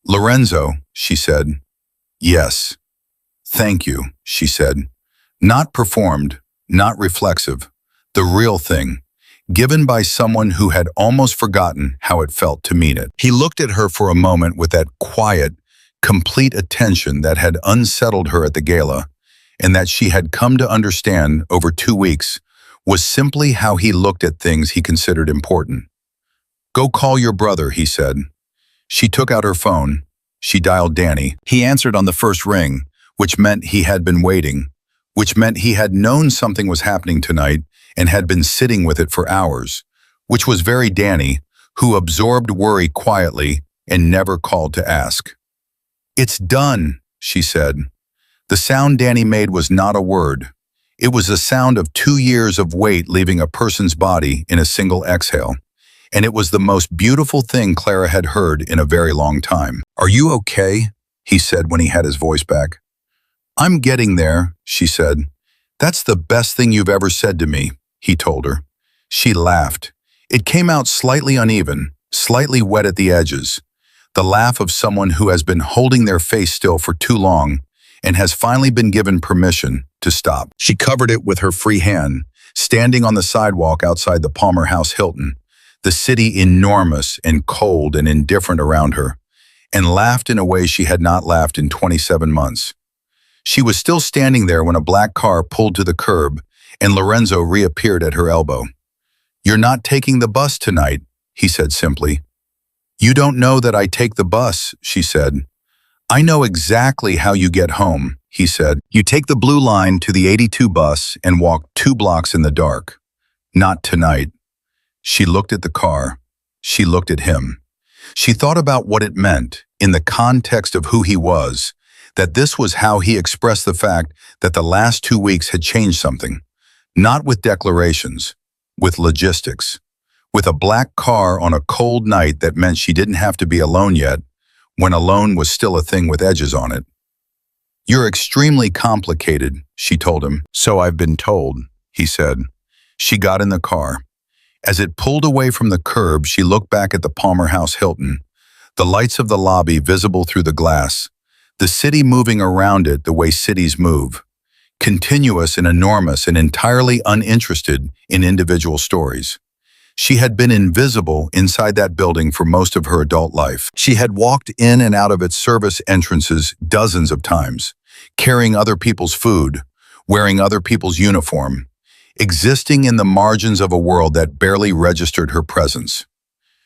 Lorenzo, she said. Yes. Thank you, she said. Not performed, not reflexive. The real thing, given by someone who had almost forgotten how it felt to mean it. He looked at her for a moment with that quiet, complete attention that had unsettled her at the gala, and that she had come to understand over 2 weeks was simply how he looked at things he considered important. Go call your brother, he said. She took out her phone. She dialed Danny. He answered on the first ring, which meant he had been waiting, which meant he had known something was happening tonight and had been sitting with it for hours, which was very Danny, who absorbed worry quietly and never called to ask. It's done, she said. The sound Danny made was not a word. It was the sound of 2 years of weight leaving a person's body in a single exhale. And it was the most beautiful thing Clara had heard in a very long time. Are you okay? He said when he had his voice back. I'm getting there, she said. That's the best thing you've ever said to me, he told her. She laughed. It came out slightly uneven, slightly wet at the edges. The laugh of someone who has been holding their face still for too long and has finally been given permission to stop. She covered it with her free hand, standing on the sidewalk outside the Palmer House Hilton, the city enormous and cold and indifferent around her, and laughed in a way she had not laughed in 27 months. She was still standing there when a black car pulled to the curb and Lorenzo reappeared at her elbow. You're not taking the bus tonight, he said simply. You don't know that I take the bus, she said. I know exactly how you get home, he said. You take the blue line to the 82 bus and walk 2 blocks in the dark. Not tonight. She looked at the car. She looked at him. She thought about what it meant, in the context of who he was, that this was how he expressed the fact that the last 2 weeks had changed something. Not with declarations, with logistics. With a black car on a cold night that meant she didn't have to be alone yet, when alone was still a thing with edges on it. You're extremely complicated, she told him. So I've been told, he said. She got in the car. As it pulled away from the curb, she looked back at the Palmer House Hilton, the lights of the lobby visible through the glass, the city moving around it the way cities move, continuous and enormous and entirely uninterested in individual stories. She had been invisible inside that building for most of her adult life. She had walked in and out of its service entrances dozens of times, carrying other people's food, wearing other people's uniform, existing in the margins of a world that barely registered her presence.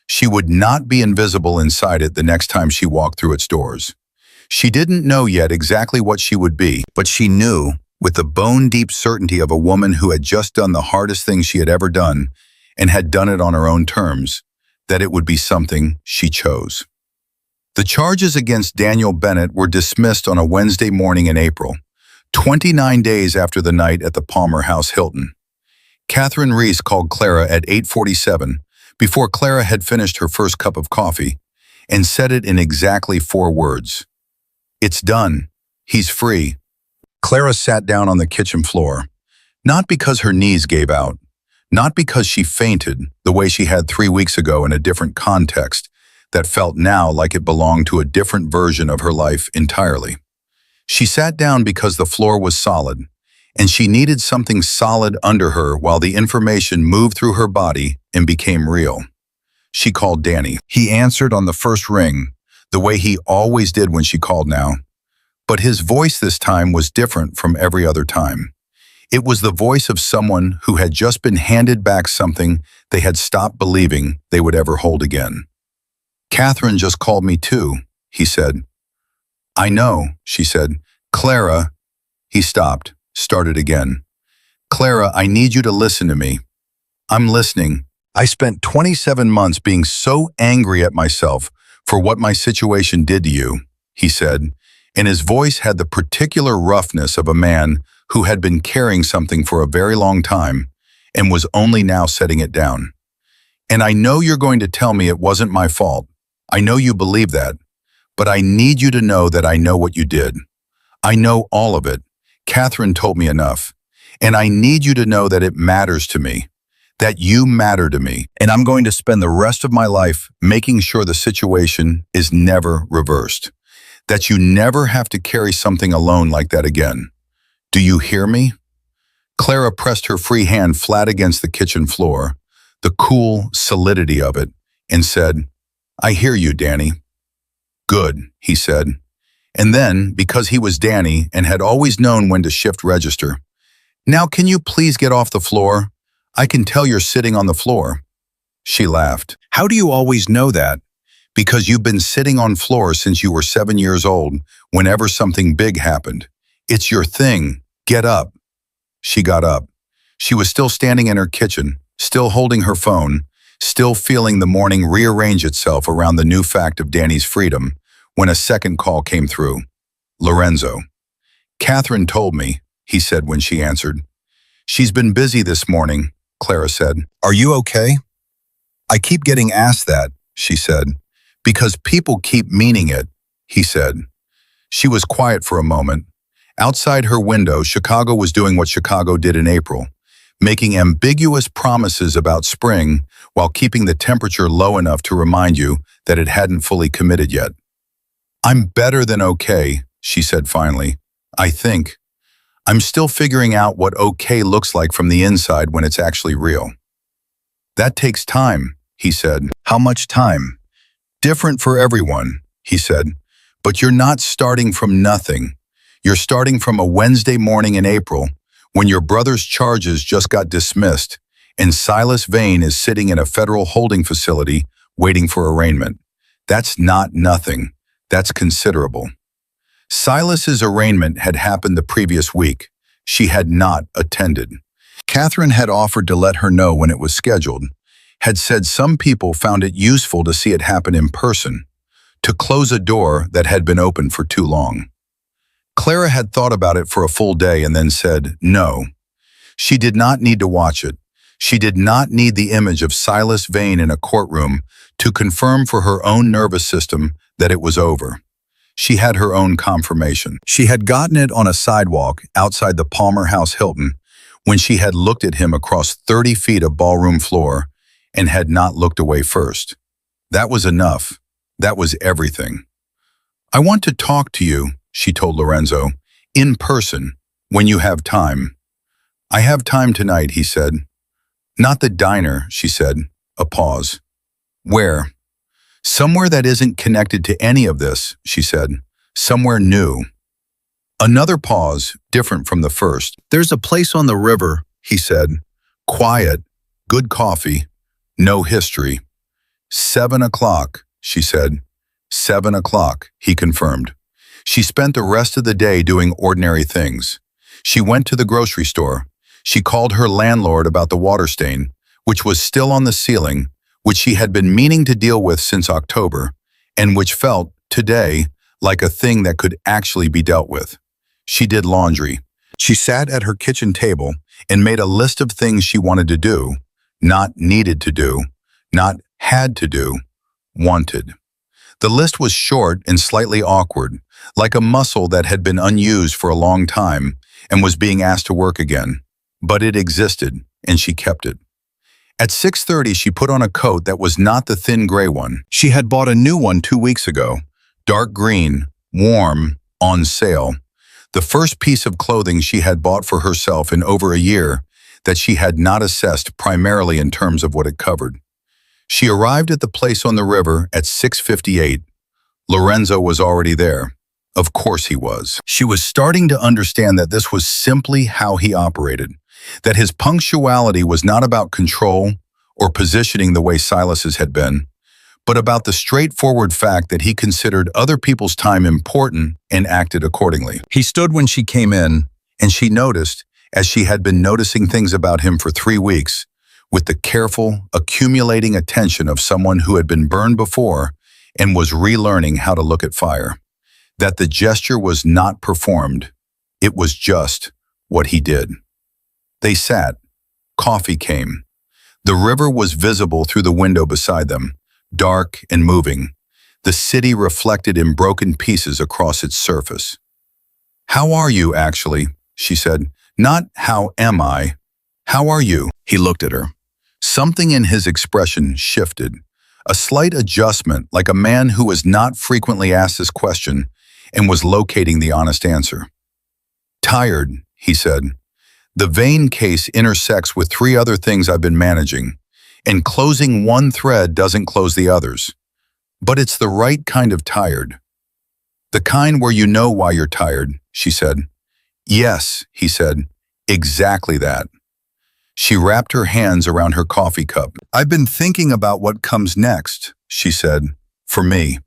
She would not be invisible inside it the next time she walked through its doors. She didn't know yet exactly what she would be, but she knew, with the bone-deep certainty of a woman who had just done the hardest thing she had ever done, and had done it on her own terms, that it would be something she chose. The charges against Daniel Bennett were dismissed on a Wednesday morning in April, 29 days after the night at the Palmer House Hilton. Catherine Reese called Clara at 8:47, before Clara had finished her first cup of coffee, and said it in exactly 4 words. It's done. He's free. Clara sat down on the kitchen floor, not because her knees gave out, not because she fainted the way she had 3 weeks ago in a different context that felt now like it belonged to a different version of her life entirely. She sat down because the floor was solid, and she needed something solid under her while the information moved through her body and became real. She called Danny. He answered on the first ring, the way he always did when she called now. But his voice this time was different from every other time. It was the voice of someone who had just been handed back something they had stopped believing they would ever hold again. Catherine just called me too, he said. I know, she said. Clara, he stopped, started again. Clara, I need you to listen to me. I'm listening. I spent 27 months being so angry at myself for what my situation did to you, he said, and his voice had the particular roughness of a man who had been carrying something for a very long time and was only now setting it down. And I know you're going to tell me it wasn't my fault. I know you believe that. But I need you to know that I know what you did. I know all of it. Catherine told me enough. And I need you to know that it matters to me. that you matter to me, and I'm going to spend the rest of my life making sure the situation is never reversed. That you never have to carry something alone like that again. Do you hear me?" Clara pressed her free hand flat against the kitchen floor, the cool solidity of it, and said, "I hear you, Danny." "Good," he said. And then, because he was Danny and had always known when to shift register, "Now can you please get off the floor? I can tell you're sitting on the floor." She laughed. "How do you always know that?" "Because you've been sitting on floors since you were 7 years old, whenever something big happened. It's your thing. Get up." She got up. She was still standing in her kitchen, still holding her phone, still feeling the morning rearrange itself around the new fact of Danny's freedom, when a second call came through. "Lorenzo." "Catherine told me," he said when she answered. "She's been busy this morning," Clara said. "Are you okay?" "I keep getting asked that," she said. "Because people keep meaning it," he said. She was quiet for a moment. Outside her window, Chicago was doing what Chicago did in April, making ambiguous promises about spring while keeping the temperature low enough to remind you that it hadn't fully committed yet. "I'm better than okay," she said finally. "I think. I'm still figuring out what okay looks like from the inside when it's actually real." "That takes time," he said. "How much time?" "Different for everyone," he said. "But you're not starting from nothing. You're starting from a Wednesday morning in April, when your brother's charges just got dismissed, and Silas Vane is sitting in a federal holding facility waiting for arraignment. That's not nothing. That's considerable." Silas's arraignment had happened the previous week. She had not attended. Catherine had offered to let her know when it was scheduled, had said some people found it useful to see it happen in person, to close a door that had been open for too long. Clara had thought about it for a full day and then said no. She did not need to watch it. She did not need the image of Silas Vane in a courtroom to confirm for her own nervous system that it was over. She had her own confirmation. She had gotten it on a sidewalk outside the Palmer House Hilton when she had looked at him across 30 feet of ballroom floor and had not looked away first. That was enough. That was everything. "I want to talk to you," she told Lorenzo, "in person, when you have time." "I have time tonight," he said. "Not the diner," she said. A pause. "Where?" "Somewhere that isn't connected to any of this," she said. "Somewhere new." Another pause, different from the first. "There's a place on the river," he said. "Quiet, good coffee, no history." 7 o'clock, she said. 7 o'clock, he confirmed. She spent the rest of the day doing ordinary things. She went to the grocery store. She called her landlord about the water stain, which was still on the ceiling, which she had been meaning to deal with since October, and which felt, today, like a thing that could actually be dealt with. She did laundry. She sat at her kitchen table and made a list of things she wanted to do, not needed to do, not had to do, wanted. The list was short and slightly awkward, like a muscle that had been unused for a long time and was being asked to work again. But it existed, and she kept it. At 6:30, she put on a coat that was not the thin gray one. She had bought a new one 2 weeks ago, dark green, warm, on sale. The first piece of clothing she had bought for herself in over a year that she had not assessed primarily in terms of what it covered. She arrived at the place on the river at 6:58. Lorenzo was already there. Of course he was. She was starting to understand that this was simply how he operated, that his punctuality was not about control or positioning the way Silas's had been, but about the straightforward fact that he considered other people's time important and acted accordingly. He stood when she came in, and she noticed, as she had been noticing things about him for 3 weeks, with the careful, accumulating attention of someone who had been burned before and was relearning how to look at fire, that the gesture was not performed. It was just what he did. They sat. Coffee came. The river was visible through the window beside them, dark and moving, the city reflected in broken pieces across its surface. "How are you, actually?" she said. "Not how am I. How are you?" He looked at her. Something in his expression shifted, a slight adjustment like a man who was not frequently asked this question and was locating the honest answer. Tired, he said. The vein case intersects with 3 other things I've been managing, and closing one thread doesn't close the others. But it's the right kind of tired. The kind where you know why you're tired, she said. Yes, he said, exactly that. She wrapped her hands around her coffee cup. I've been thinking about what comes next, she said, for me.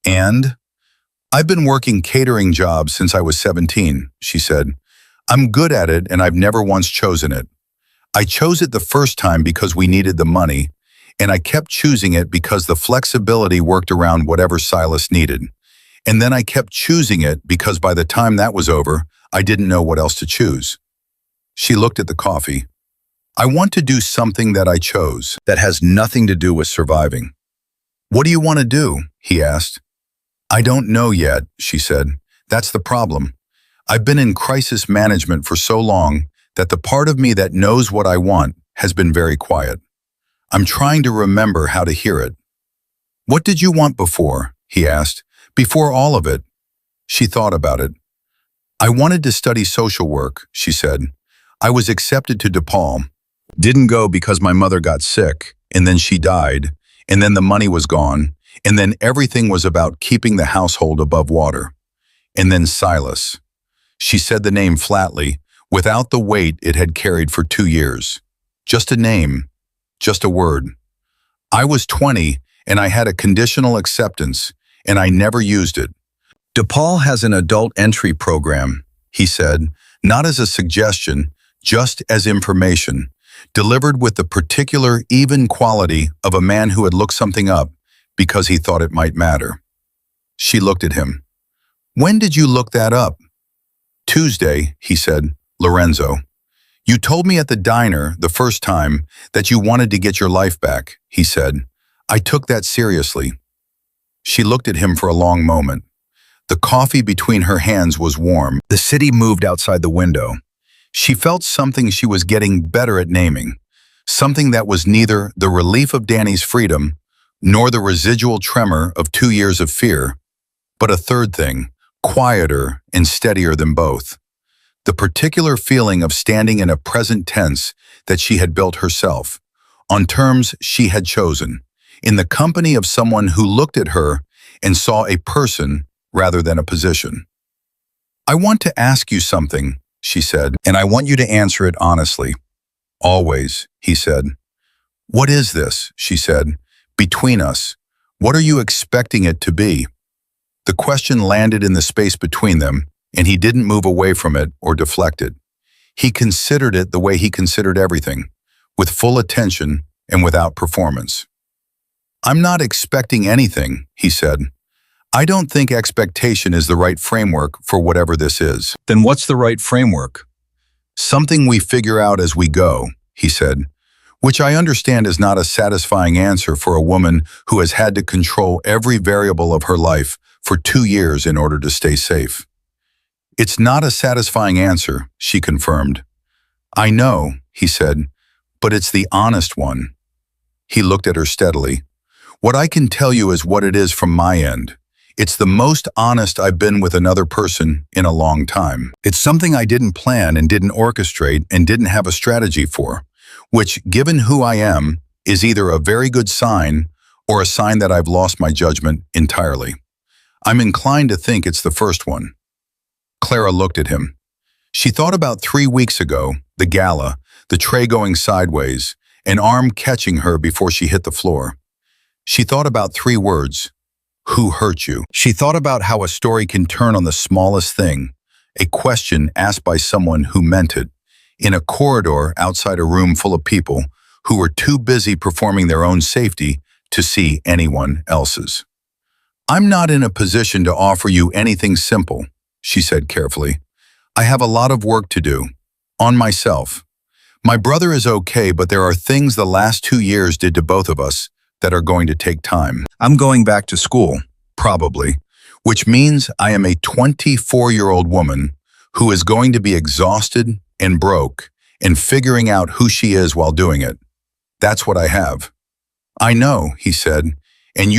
And? I've been working catering jobs since I was 17, she said. I'm good at it and I've never once chosen it. I chose it the first time because we needed the money, and I kept choosing it because the flexibility worked around whatever Silas needed. And then I kept choosing it because by the time that was over, I didn't know what else to choose. She looked at the coffee. I want to do something that I chose that has nothing to do with surviving. What do you want to do? He asked. I don't know yet, she said. That's the problem. I've been in crisis management for so long that the part of me that knows what I want has been very quiet. I'm trying to remember how to hear it. What did you want before? He asked. Before all of it. She thought about it. I wanted to study social work, she said. I was accepted to DePaul. Didn't go because my mother got sick, and then she died, and then the money was gone, and then everything was about keeping the household above water. And then Silas. She said the name flatly, without the weight it had carried for 2 years. Just a name, just a word. I was 20, and I had a conditional acceptance, and I never used it. DePaul has an adult entry program, he said, not as a suggestion, just as information, delivered with the particular even quality of a man who had looked something up because he thought it might matter. She looked at him. When did you look that up? Tuesday, he said, Lorenzo. You told me at the diner the first time that you wanted to get your life back, he said. I took that seriously. She looked at him for a long moment. The coffee between her hands was warm. The city moved outside the window. She felt something she was getting better at naming, something that was neither the relief of Danny's freedom nor the residual tremor of 2 years of fear, but a third thing, quieter and steadier than both. The particular feeling of standing in a present tense that she had built herself, on terms she had chosen, in the company of someone who looked at her and saw a person rather than a position. I want to ask you something, she said, and I want you to answer it honestly. Always, he said. What is this, she said, between us? What are you expecting it to be? The question landed in the space between them, and he didn't move away from it or deflect it. He considered it the way he considered everything, with full attention and without performance. I'm not expecting anything, he said. I don't think expectation is the right framework for whatever this is. Then what's the right framework? Something we figure out as we go, he said, which I understand is not a satisfying answer for a woman who has had to control every variable of her life for 2 years in order to stay safe. It's not a satisfying answer, she confirmed. I know, he said, but it's the honest one. He looked at her steadily. What I can tell you is what it is from my end. It's the most honest I've been with another person in a long time. It's something I didn't plan and didn't orchestrate and didn't have a strategy for, which, given who I am, is either a very good sign or a sign that I've lost my judgment entirely. I'm inclined to think it's the first one. Clara looked at him. She thought about 3 weeks ago, the gala, the tray going sideways, an arm catching her before she hit the floor. She thought about 3 words. Who hurt you? She thought about how a story can turn on the smallest thing, a question asked by someone who meant it, in a corridor outside a room full of people who were too busy performing their own safety to see anyone else's. I'm not in a position to offer you anything simple, she said carefully. I have a lot of work to do, on myself. My brother is okay, but there are things the last 2 years did to both of us that are going to take time. I'm going back to school, probably, which means I am a 24-year-old woman who is going to be exhausted and broke and figuring out who she is while doing it. That's what I have. I know, he said, and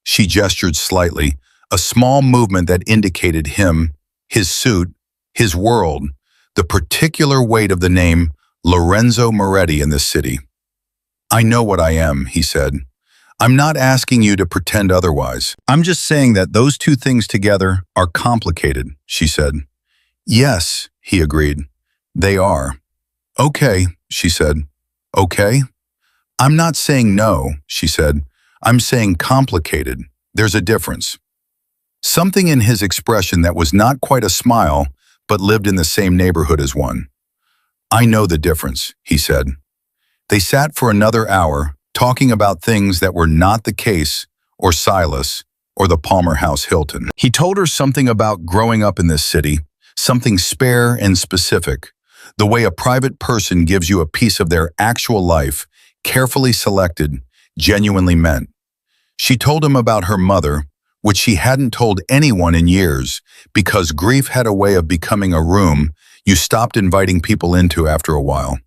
she gestured slightly, a small movement that indicated him, his suit, his world, the particular weight of the name Lorenzo Moretti in this city. I know what I am, he said. I'm not asking you to pretend otherwise. I'm just saying that those two things together are complicated, she said. Yes, he agreed. They are. Okay, she said. Okay? I'm not saying no, she said. I'm saying complicated. There's a difference. Something in his expression that was not quite a smile, but lived in the same neighborhood as one. I know the difference, he said. They sat for another hour, talking about things that were not the case, or Silas, or the Palmer House Hilton. He told her something about growing up in this city, something spare and specific, the way a private person gives you a piece of their actual life, carefully selected, genuinely meant. She told him about her mother, which she hadn't told anyone in years, because grief had a way of becoming a room you stopped inviting people into after a while.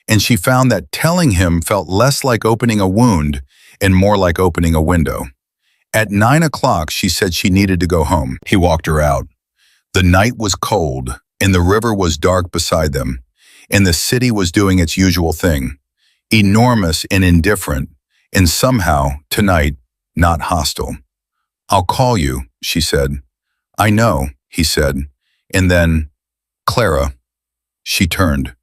And she found that telling him felt less like opening a wound and more like opening a window. At 9 o'clock, she said she needed to go home. He walked her out. The night was cold, and the river was dark beside them, and the city was doing its usual thing, enormous and indifferent, and somehow, tonight, not hostile. I'll call you, she said. I know, he said. And then, Clara. She turned.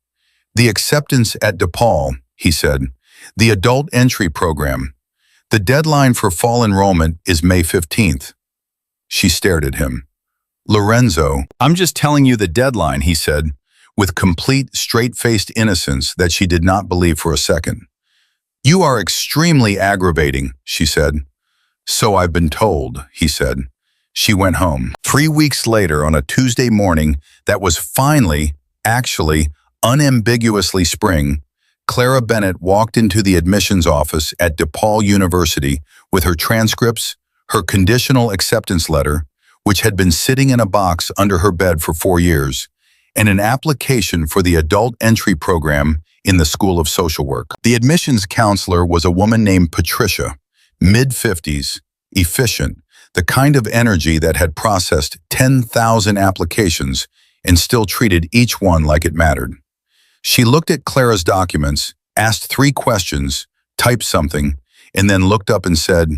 The acceptance at DePaul, he said. The adult entry program. The deadline for fall enrollment is May 15th. She stared at him. Lorenzo, I'm just telling you the deadline, he said, with complete straight-faced innocence that she did not believe for a second. You are extremely aggravating, she said. So I've been told, he said. She went home. 3 weeks later, on a Tuesday morning that was finally, actually, unambiguously spring, Clara Bennett walked into the admissions office at DePaul University with her transcripts, her conditional acceptance letter, which had been sitting in a box under her bed for 4 years, and an application for the adult entry program in the School of Social Work. The admissions counselor was a woman named Patricia, mid-50s, efficient, the kind of energy that had processed 10,000 applications and still treated each one like it mattered. She looked at Clara's documents, asked 3 questions, typed something, and then looked up and said,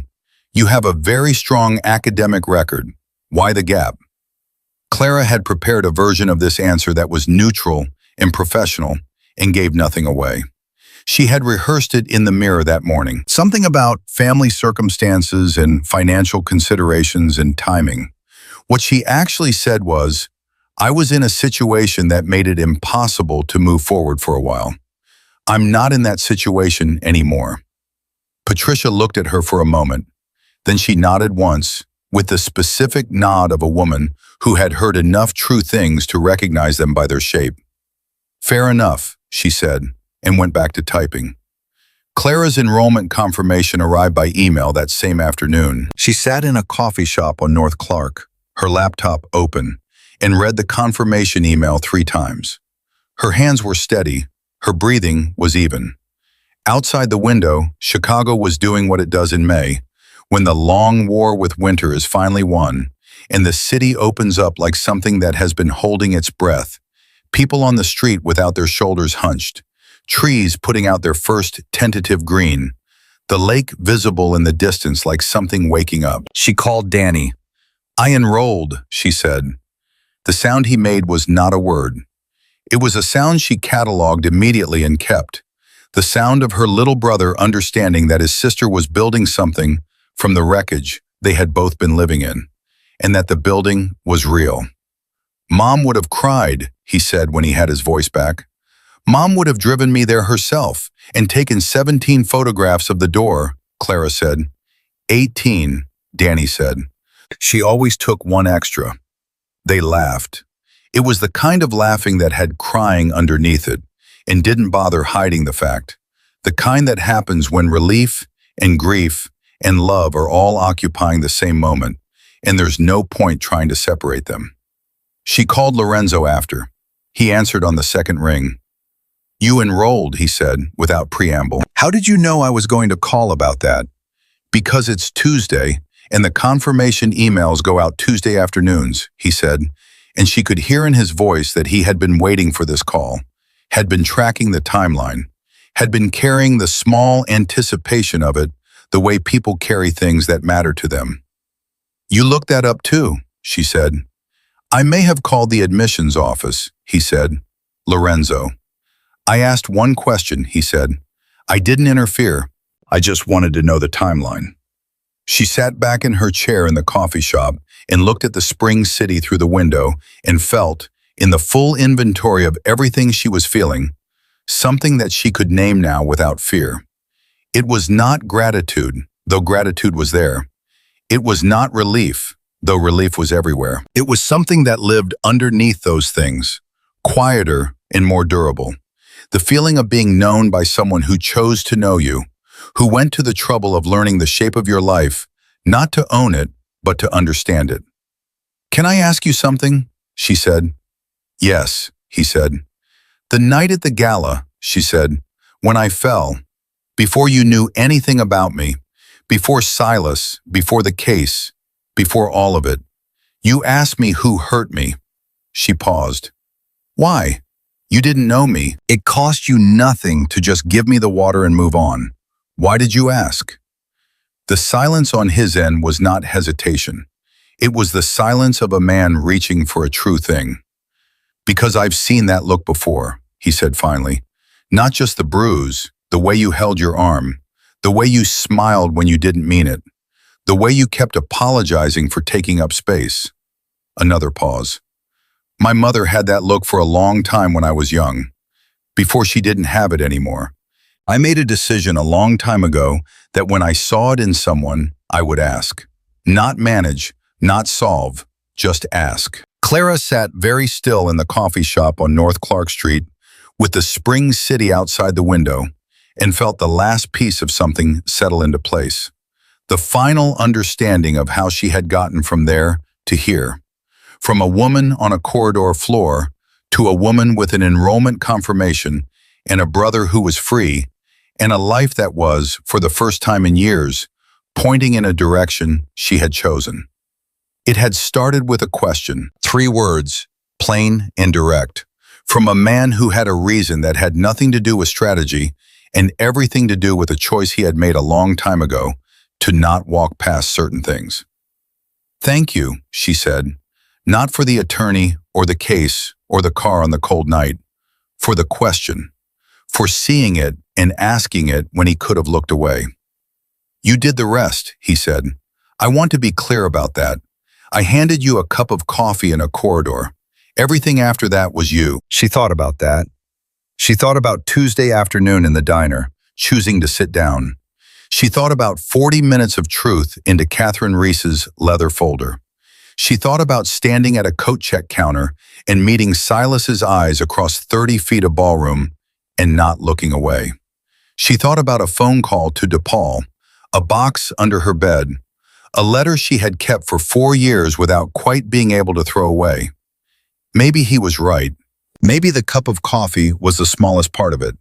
"You have a very strong academic record. Why the gap?" Clara had prepared a version of this answer that was neutral and professional and gave nothing away. She had rehearsed it in the mirror that morning. Something about family circumstances and financial considerations and timing. What she actually said was, I was in a situation that made it impossible to move forward for a while. I'm not in that situation anymore. Patricia looked at her for a moment. Then she nodded once, with the specific nod of a woman who had heard enough true things to recognize them by their shape. Fair enough, she said, and went back to typing. Clara's enrollment confirmation arrived by email that same afternoon. She sat in a coffee shop on North Clark, her laptop open, and read the confirmation email 3 times. Her hands were steady, her breathing was even. Outside the window, Chicago was doing what it does in May, when the long war with winter is finally won, and the city opens up like something that has been holding its breath. People on the street without their shoulders hunched, trees putting out their first tentative green, the lake visible in the distance like something waking up. She called Danny. I enrolled, she said. The sound he made was not a word. It was a sound she cataloged immediately and kept. The sound of her little brother understanding that his sister was building something from the wreckage they had both been living in, and that the building was real. Mom would have cried, he said when he had his voice back. Mom would have driven me there herself and taken 17 photographs of the door, Clara said. 18, Danny said. She always took 1 extra. They laughed. It was the kind of laughing that had crying underneath it and didn't bother hiding the fact. The kind that happens when relief and grief and love are all occupying the same moment, and there's no point trying to separate them. She called Lorenzo after. He answered on the second ring. You enrolled, he said, without preamble. How did you know I was going to call about that? Because it's Tuesday, and the confirmation emails go out Tuesday afternoons, he said, and she could hear in his voice that he had been waiting for this call, had been tracking the timeline, had been carrying the small anticipation of it, the way people carry things that matter to them. You looked that up too, she said. I may have called the admissions office, he said. Lorenzo. I asked one question, he said. I didn't interfere. I just wanted to know the timeline. She sat back in her chair in the coffee shop and looked at the spring city through the window and felt, in the full inventory of everything she was feeling, something that she could name now without fear. It was not gratitude, though gratitude was there. It was not relief, though relief was everywhere. It was something that lived underneath those things, quieter and more durable. The feeling of being known by someone who chose to know you, who went to the trouble of learning the shape of your life, not to own it, but to understand it. Can I ask you something? She said. Yes, he said. The night at the gala, she said, when I fell, before you knew anything about me, before Silas, before the case, before all of it, you asked me who hurt me. She paused. Why? You didn't know me. It cost you nothing to just give me the water and move on. Why did you ask? The silence on his end was not hesitation. It was the silence of a man reaching for a true thing. Because I've seen that look before, he said finally. Not just the bruise, the way you held your arm, the way you smiled when you didn't mean it, the way you kept apologizing for taking up space. Another pause. My mother had that look for a long time when I was young, before she didn't have it anymore. I made a decision a long time ago that when I saw it in someone, I would ask. Not manage, not solve, just ask. Clara sat very still in the coffee shop on North Clark Street with the spring city outside the window and felt the last piece of something settle into place. The final understanding of how she had gotten from there to here. From a woman on a corridor floor to a woman with an enrollment confirmation and a brother who was free and a life that was, for the first time in years, pointing in a direction she had chosen. It had started with a question, 3 words, plain and direct, from a man who had a reason that had nothing to do with strategy and everything to do with a choice he had made a long time ago to not walk past certain things. Thank you, she said, not for the attorney or the case or the car on the cold night, for the question, for seeing it and asking it when he could have looked away. You did the rest, he said. I want to be clear about that. I handed you a cup of coffee in a corridor. Everything after that was you. She thought about that. She thought about Tuesday afternoon in the diner, choosing to sit down. She thought about 40 minutes of truth into Catherine Reese's leather folder. She thought about standing at a coat check counter and meeting Silas's eyes across 30 feet of ballroom and not looking away. She thought about a phone call to DePaul, a box under her bed, a letter she had kept for 4 years without quite being able to throw away. Maybe he was right. Maybe the cup of coffee was the smallest part of it.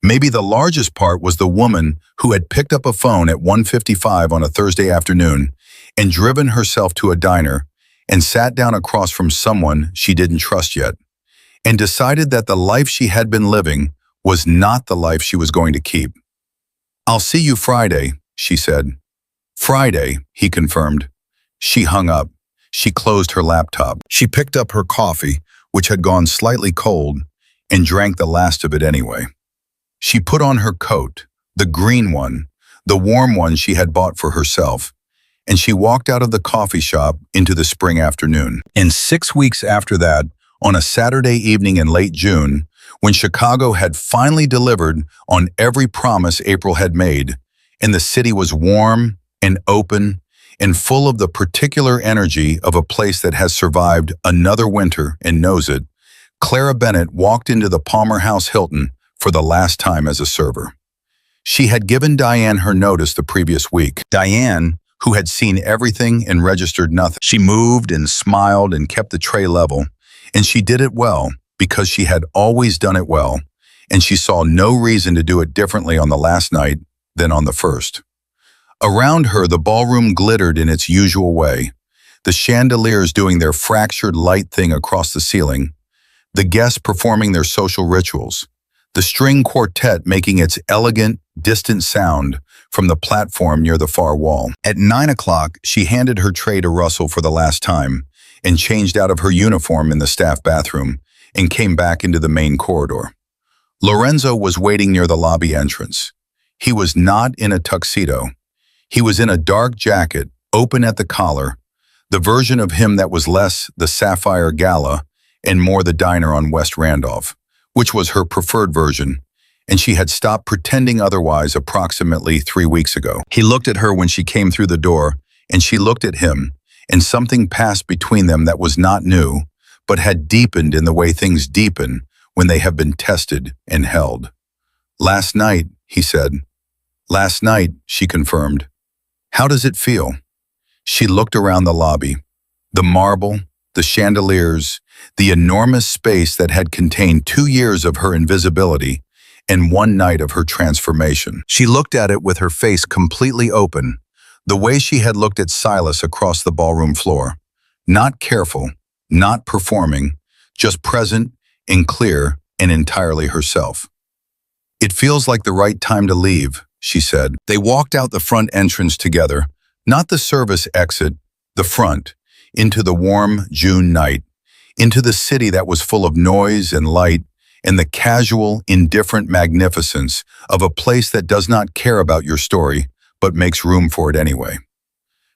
Maybe the largest part was the woman who had picked up a phone at 1:55 on a Thursday afternoon and driven herself to a diner and sat down across from someone she didn't trust yet and decided that the life she had been living was not the life she was going to keep. I'll see you Friday, she said. Friday, he confirmed. She hung up. She closed her laptop. She picked up her coffee, which had gone slightly cold, and drank the last of it anyway. She put on her coat, the green one, the warm one she had bought for herself, and she walked out of the coffee shop into the spring afternoon. And 6 weeks after that, on a Saturday evening in late June, when Chicago had finally delivered on every promise April had made, and the city was warm and open and full of the particular energy of a place that has survived another winter and knows it, Clara Bennett walked into the Palmer House Hilton for the last time as a server. She had given Diane her notice the previous week. Diane, who had seen everything and registered nothing. She moved and smiled and kept the tray level, and she did it well because she had always done it well, and she saw no reason to do it differently on the last night than on the first. Around her, the ballroom glittered in its usual way, the chandeliers doing their fractured light thing across the ceiling, the guests performing their social rituals, the string quartet making its elegant, distant sound from the platform near the far wall. At 9 o'clock, she handed her tray to Russell for the last time and changed out of her uniform in the staff bathroom and came back into the main corridor. Lorenzo was waiting near the lobby entrance. He was not in a tuxedo. He was in a dark jacket, open at the collar, the version of him that was less the Sapphire Gala and more the diner on West Randolph, which was her preferred version, and she had stopped pretending otherwise approximately 3 weeks ago. He looked at her when she came through the door, and she looked at him, and something passed between them that was not new, but had deepened in the way things deepen when they have been tested and held. "Last night," he said. "Last night," she confirmed. "How does it feel?" She looked around the lobby. The marble, the chandeliers, the enormous space that had contained 2 years of her invisibility and 1 night of her transformation. She looked at it with her face completely open, the way she had looked at Silas across the ballroom floor. Not careful, not performing, just present and clear and entirely herself. "It feels like the right time to leave," she said. They walked out the front entrance together, not the service exit, the front, into the warm June night, into the city that was full of noise and light and the casual, indifferent magnificence of a place that does not care about your story, but makes room for it anyway.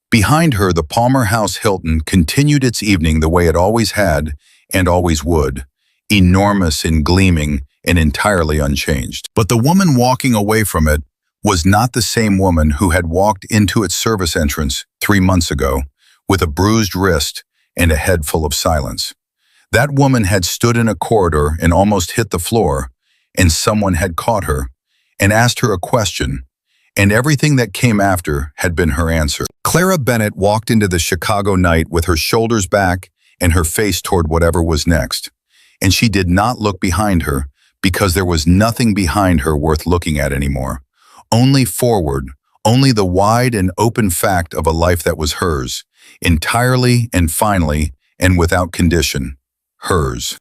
Behind her, the Palmer House Hilton continued its evening the way it always had and always would, enormous and gleaming and entirely unchanged. But the woman walking away from it was not the same woman who had walked into its service entrance 3 months ago with a bruised wrist and a head full of silence. That woman had stood in a corridor and almost hit the floor, and someone had caught her and asked her a question, and everything that came after had been her answer. Clara Bennett walked into the Chicago night with her shoulders back and her face toward whatever was next, and she did not look behind her because there was nothing behind her worth looking at anymore. Only forward, only the wide and open fact of a life that was hers, entirely and finally and without condition, hers.